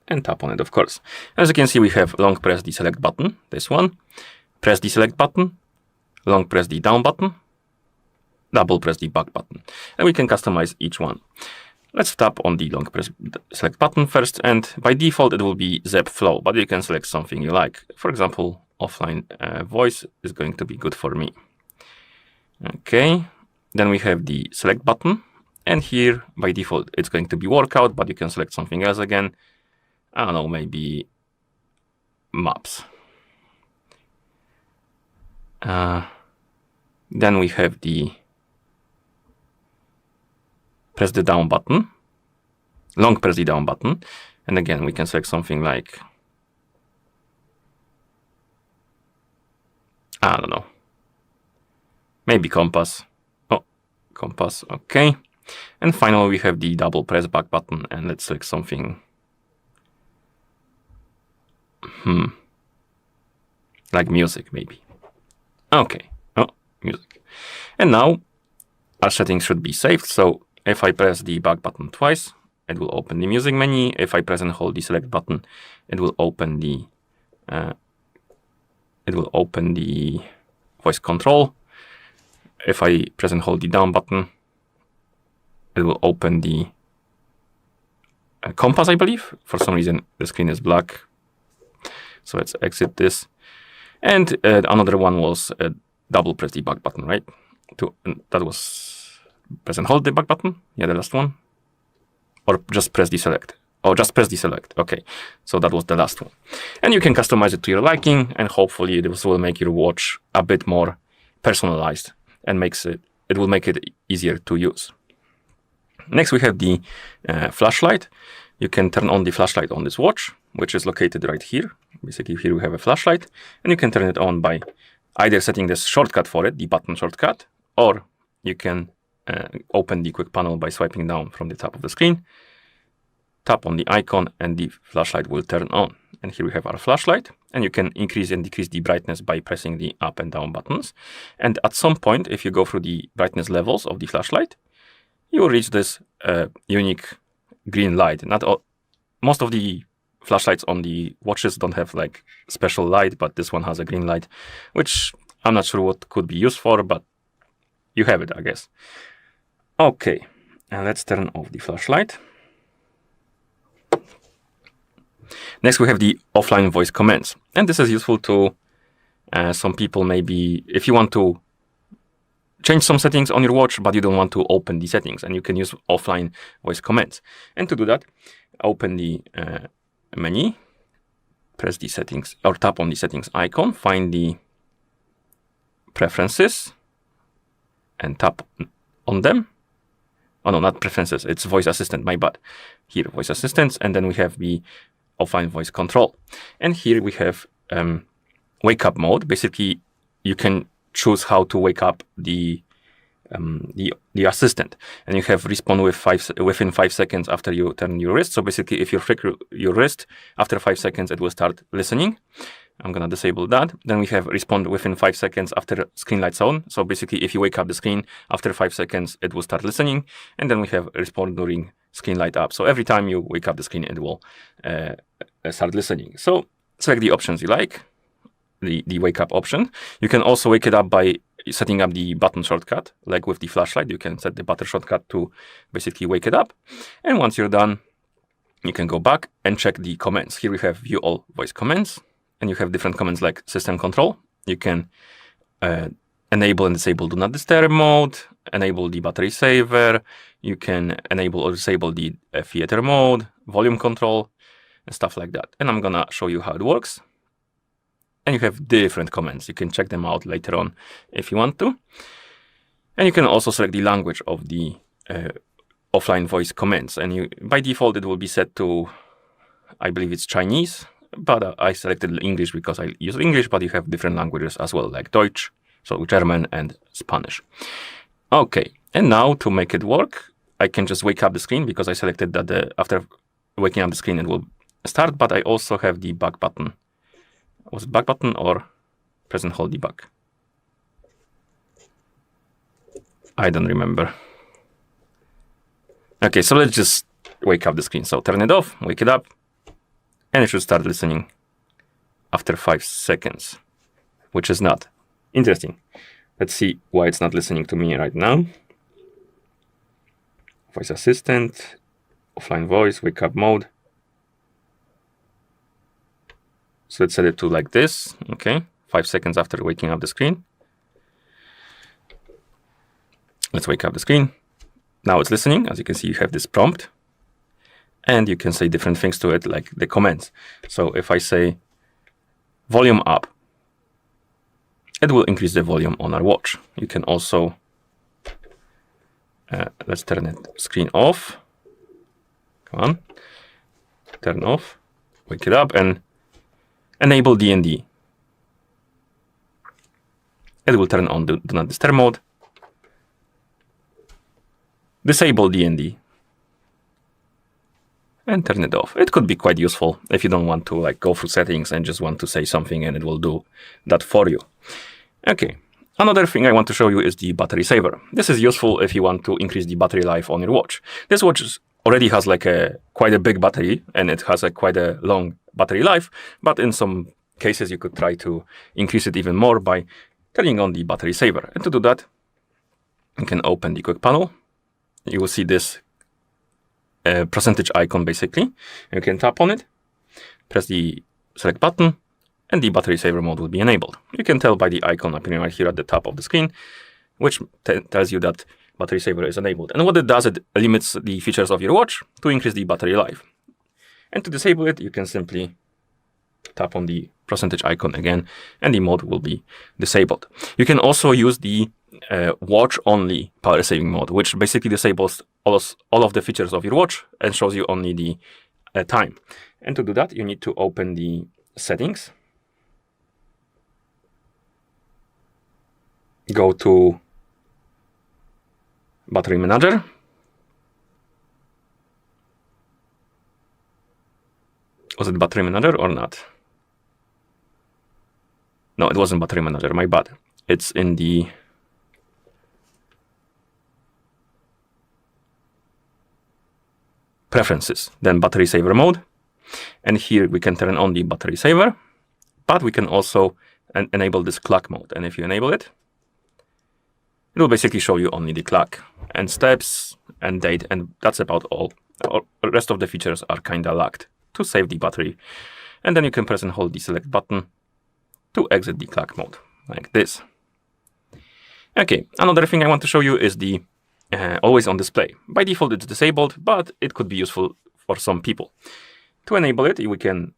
and tap on it, of course. As you can see, we have long press the select button, this one, press the select button, long press the down button, double press the back button, and we can customize each one. Let's tap on the long press select button first, and by default it will be ZEP flow, but you can select something you like. For example, offline voice is going to be good for me. Okay, then we have the select button. And here, by default, it's going to be workout, but you can select something else again. I don't know, maybe maps. Then we have the press the down button, long press the down button. And again, we can select something like, I don't know, maybe compass. Oh, compass, okay. And finally, we have the double press back button, and let's select something like music, maybe. Okay, oh, music. And now our settings should be saved. So if I press the back button twice, it will open the music menu. If I press and hold the select button, it will open the voice control. If I press and hold the down button, it will open the compass, I believe. For some reason, the screen is black. So let's exit this. And another one was double press the back button, right? That was press and hold the back button. Yeah, the last one. Or just press the select. Oh, just press the select. Okay, so that was the last one. And you can customize it to your liking, and hopefully this will make your watch a bit more personalized and it will make it easier to use. Next, we have the flashlight. You can turn on the flashlight on this watch, which is located right here. Basically, here we have a flashlight, and you can turn it on by either setting this shortcut for it, the button shortcut, or you can open the quick panel by swiping down from the top of the screen, tap on the icon, and the flashlight will turn on. And here we have our flashlight, and you can increase and decrease the brightness by pressing the up and down buttons. And at some point, if you go through the brightness levels of the flashlight, you will reach this unique green light. Most of the flashlights on the watches don't have like special light, but this one has a green light, which I'm not sure what could be used for, but you have it, I guess. Okay, and let's turn off the flashlight. Next, we have the offline voice commands. And this is useful to some people, maybe if you want to change some settings on your watch, but you don't want to open the settings, and you can use offline voice commands. And to do that, open the menu, press the settings, or tap on the settings icon, find the preferences, and tap on them. Oh no, not preferences, it's voice assistant, my bad. Here, voice assistants, and then we have the offline voice control. And here we have wake up mode. Basically, you can choose how to wake up the assistant, and you have respond within 5 seconds after you turn your wrist. So basically, if you flick your wrist, after 5 seconds, it will start listening. I'm gonna disable that. Then we have respond within 5 seconds after screen lights on. So basically, if you wake up the screen, after 5 seconds, it will start listening. And then we have respond during screen light up. So every time you wake up the screen, it will start listening. So select the options you like, the wake up option. You can also wake it up by setting up the button shortcut, like with the flashlight. You can set the button shortcut to basically wake it up. And once you're done, you can go back and check the commands. Here we have view all voice commands, and you have different commands like system control. You can enable and disable do not disturb mode, enable the battery saver. You can enable or disable the theater mode, volume control, and stuff like that. And I'm gonna show you how it works. And you have different commands. You can check them out later on if you want to. And you can also select the language of the offline voice commands. And by default, it will be set to, I believe it's Chinese, but I selected English because I use English, but you have different languages as well, like Deutsch, so German and Spanish. Okay, and now to make it work, I can just wake up the screen because I selected that after waking up the screen, it will start, but I also have the back button. Was it back button or press and hold the back? I don't remember. Okay, so let's just wake up the screen. So turn it off, wake it up, and it should start listening after 5 seconds, which is not. Interesting. Let's see why it's not listening to me right now. Voice assistant, offline voice, wake up mode. So let's set it to like this, okay? 5 seconds after waking up the screen. Let's wake up the screen. Now it's listening. As you can see, you have this prompt. And you can say different things to it, like the commands. So if I say volume up, it will increase the volume on our watch. You can also, let's turn it screen off. Come on, turn off, wake it up, and enable D&D. It will turn on the do not disturb mode. Disable D&D. And turn it off. It could be quite useful if you don't want to like go through settings and just want to say something and it will do that for you. Okay. Another thing I want to show you is the battery saver. This is useful if you want to increase the battery life on your watch. This watch already has like quite a big battery and it has quite a long battery life, but in some cases you could try to increase it even more by turning on the battery saver. And to do that, you can open the quick panel. You will see this percentage icon basically. You can tap on it, press the select button, and the battery saver mode will be enabled. You can tell by the icon appearing right here at the top of the screen, which tells you that battery saver is enabled. And what it does, it limits the features of your watch to increase the battery life. And to disable it, you can simply tap on the percentage icon again, and the mode will be disabled. You can also use the watch-only power saving mode, which basically disables all of the features of your watch and shows you only the time. And to do that, you need to open the settings, go to battery manager, was it battery manager or not? No, it wasn't battery manager, my bad. It's in the preferences, then battery saver mode. And here we can turn on the battery saver, but we can also enable this clock mode. And if you enable it, it will basically show you only the clock and steps and date, and that's about all. The rest of the features are kind of locked to save the battery. And then you can press and hold the select button to exit the clock mode, like this. Okay, another thing I want to show you is the always on display. By default it's disabled, but it could be useful for some people. To enable it, we can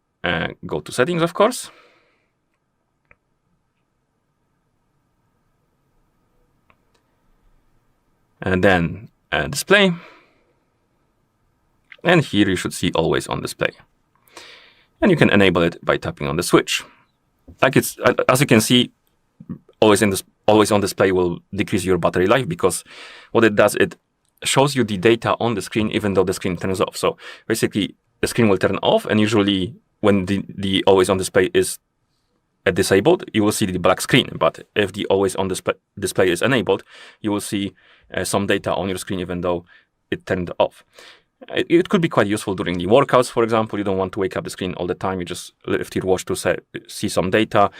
go to settings, of course. And then display. And here you should see always on display. And you can enable it by tapping on the switch. Like it's, as you can see, always on display will decrease your battery life, because what it does, it shows you the data on the screen even though the screen turns off. So basically the screen will turn off, and usually when the always on display is disabled, you will see the black screen. But if the always on display is enabled, you will see some data on your screen even though it turned off. It could be quite useful during the workouts, for example. You don't want to wake up the screen all the time. You just lift your watch to see some data,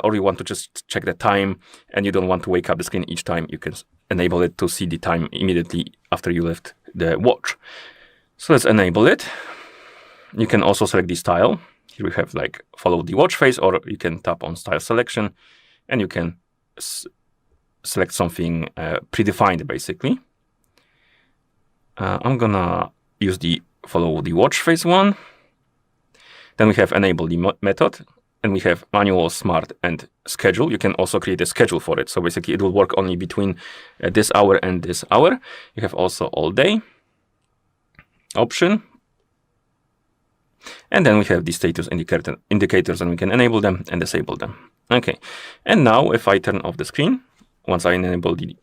or you want to just check the time, and you don't want to wake up the screen each time. You can enable it to see the time immediately after you lift the watch. So let's enable it. You can also select the style. Here we have like follow the watch face, or you can tap on style selection, and you can select something predefined, basically. I'm gonna use the follow the watch face one. Then we have enable the method, and we have manual, smart, and schedule. You can also create a schedule for it. So basically it will work only between this hour and this hour. You have also all day option. And then we have the status indicators, and we can enable them and disable them. Okay. And now if I turn off the screen, once I enable the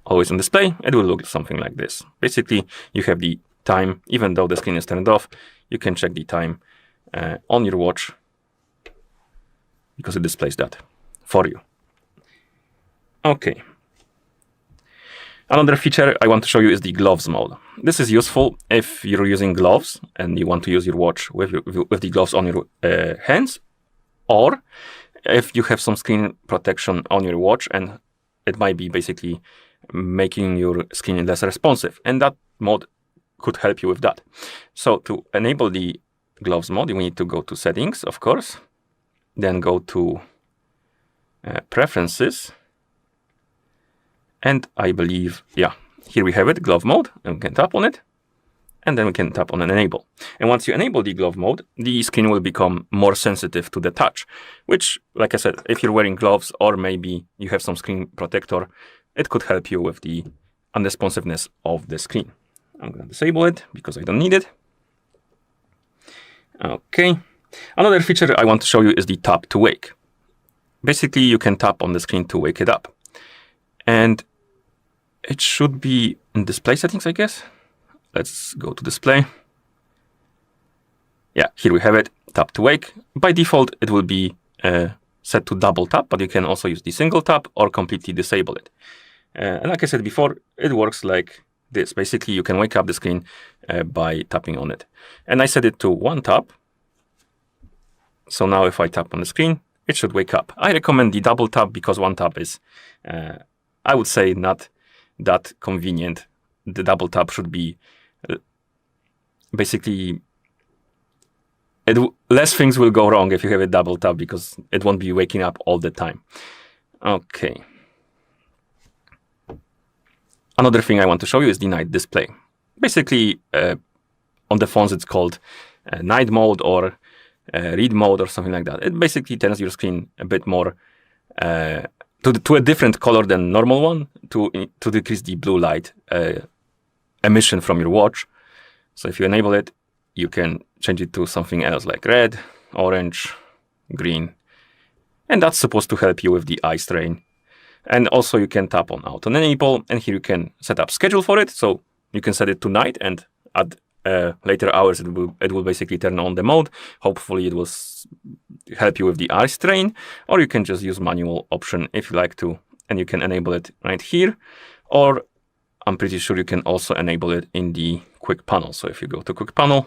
always on display, it will look something like this. Basically, you have the time, even though the screen is turned off, you can check the time on your watch, because it displays that for you. Okay. Another feature I want to show you is the gloves mode. This is useful if you're using gloves and you want to use your watch with the gloves on your hands, or if you have some screen protection on your watch and it might be basically making your screen less responsive, and that mode could help you with that. So to enable the gloves mode, we need to go to settings, of course, then go to preferences, and I believe, yeah, here we have it, glove mode, and we can tap on it, and then we can tap on enable. And once you enable the glove mode, the screen will become more sensitive to the touch, which, like I said, if you're wearing gloves or maybe you have some screen protector, it could help you with the unresponsiveness of the screen. I'm going to disable it because I don't need it. Okay. Another feature I want to show you is the tap to wake. Basically, you can tap on the screen to wake it up. And it should be in display settings, I guess. Let's go to display. Yeah, here we have it, tap to wake. By default, it will be set to double tap, but you can also use the single tap or completely disable it. And like I said before, it works like this. Basically, you can wake up the screen by tapping on it. And I set it to one tap. So now if I tap on the screen, it should wake up. I recommend the double tap because one tap is, I would say, not that convenient. The double tap should be basically, less things will go wrong if you have a double tap, because it won't be waking up all the time. Okay. Another thing I want to show you is the night display. Basically, on the phones, it's called night mode or read mode or something like that. It basically turns your screen a bit more to a different color than normal one to decrease the blue light emission from your watch. So if you enable it, you can change it to something else like red, orange, green. And that's supposed to help you with the eye strain. And also you can tap on auto enable, and here you can set up schedule for it. So you can set it to night, and at later hours it will basically turn on the mode. Hopefully it will help you with the eye strain, or you can just use manual option if you like to, and you can enable it right here. Or I'm pretty sure you can also enable it in the quick panel. So if you go to quick panel,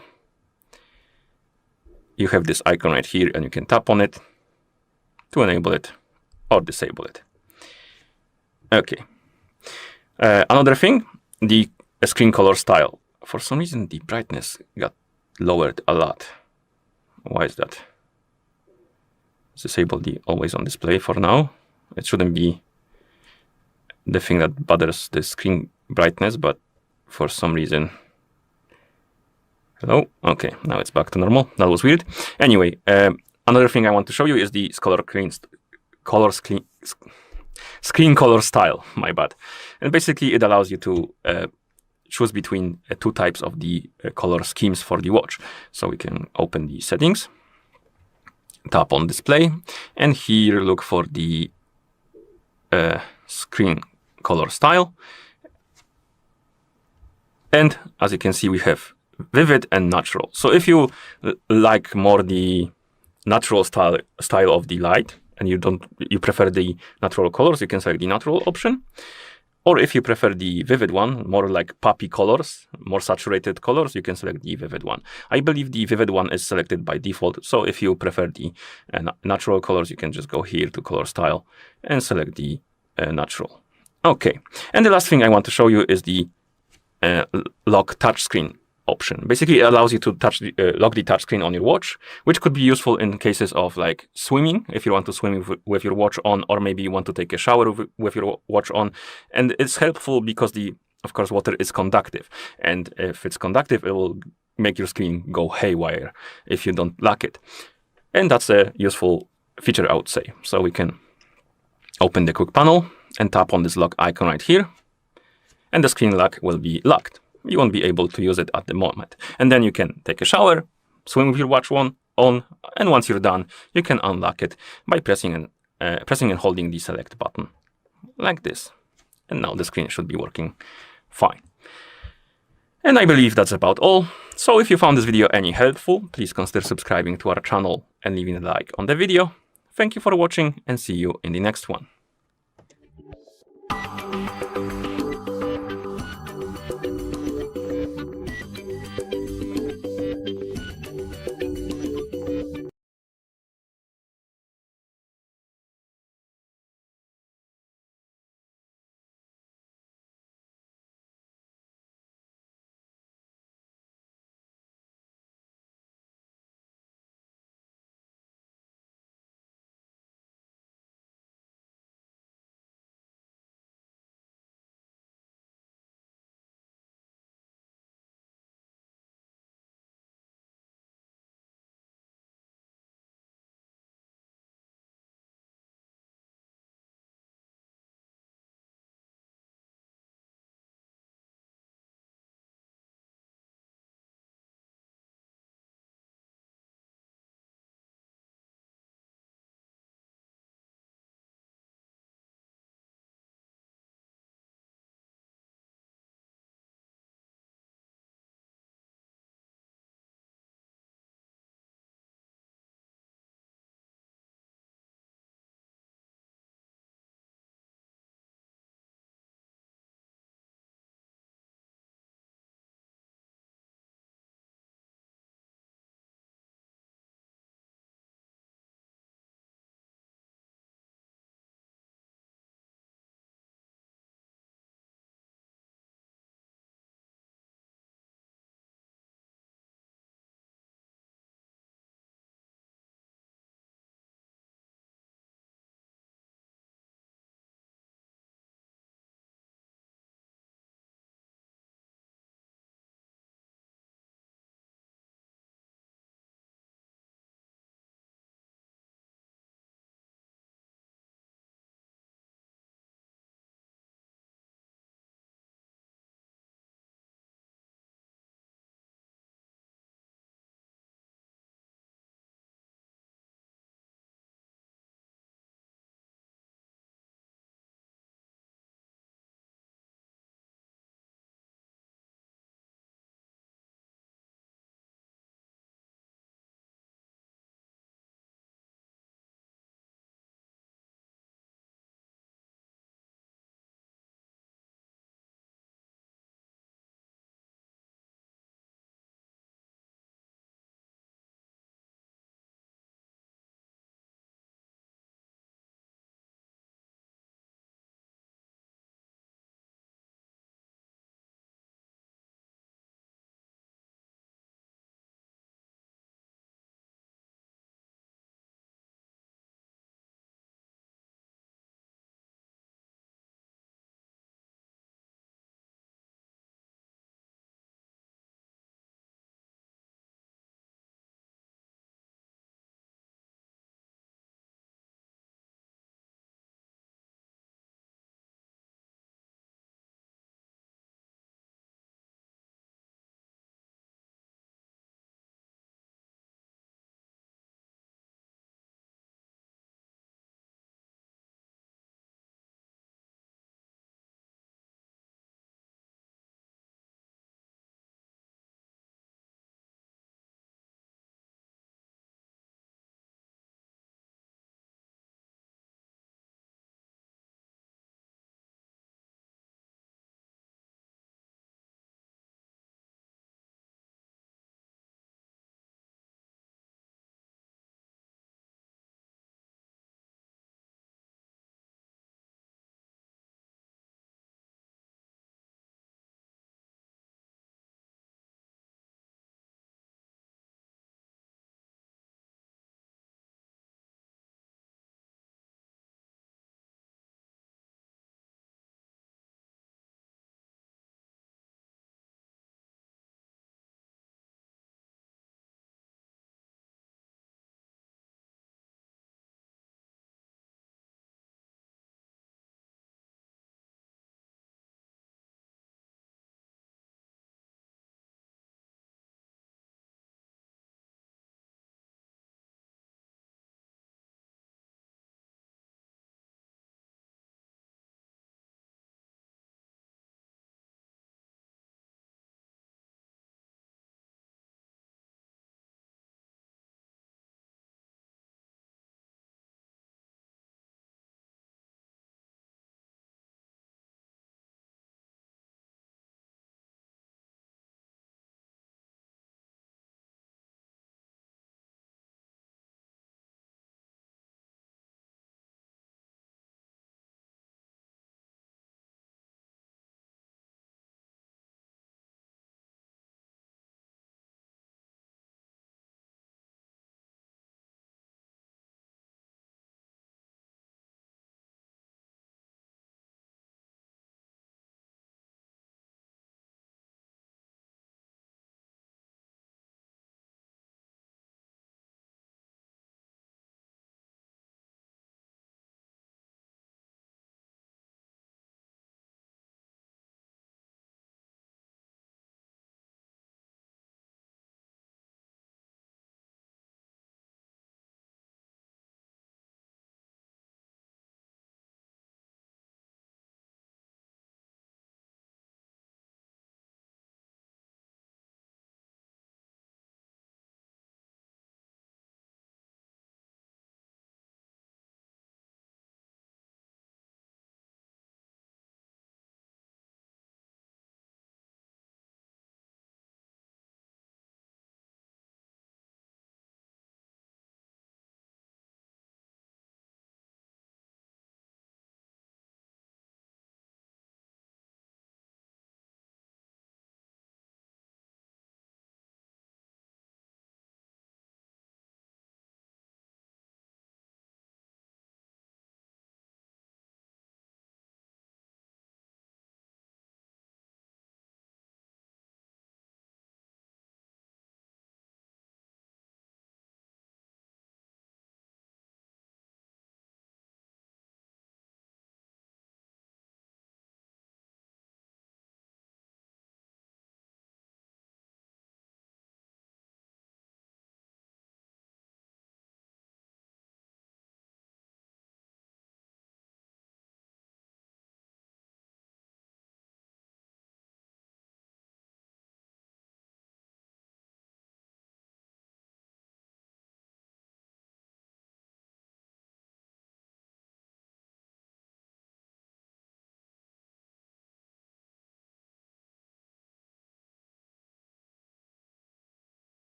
you have this icon right here, and you can tap on it to enable it or disable it. Okay. Another thing, the screen color style. For some reason, the brightness got lowered a lot. Why is that? Let's disable the always on display for now. It shouldn't be the thing that bothers the screen brightness, but for some reason. Hello? Okay, now it's back to normal. That was weird. Anyway, another thing I want to show you is the screen color style, my bad. And basically it allows you to choose between two types of the color schemes for the watch. So we can open the settings, tap on display, and here look for the screen color style. And as you can see, we have vivid and natural. So if you like more the natural style of the light, and you prefer the natural colors, you can select the natural option. Or if you prefer the vivid one, more like poppy colors, more saturated colors, you can select the vivid one. I believe the vivid one is selected by default. So if you prefer the natural colors, you can just go here to color style and select the natural. Okay. And the last thing I want to show you is the lock touchscreen option. Basically, it allows you to lock the touchscreen on your watch, which could be useful in cases of like swimming, if you want to swim with your watch on, or maybe you want to take a shower with your watch on. And it's helpful because of course, water is conductive. And if it's conductive, it will make your screen go haywire if you don't lock it. And that's a useful feature, I would say. So we can open the quick panel and tap on this lock icon right here. And the screen lock will be locked. You won't be able to use it at the moment. And then you can take a shower, swim with your watch on, and once you're done, you can unlock it by pressing and holding the select button like this. And now the screen should be working fine. And I believe that's about all. So if you found this video any helpful, please consider subscribing to our channel and leaving a like on the video. Thank you for watching and see you in the next one.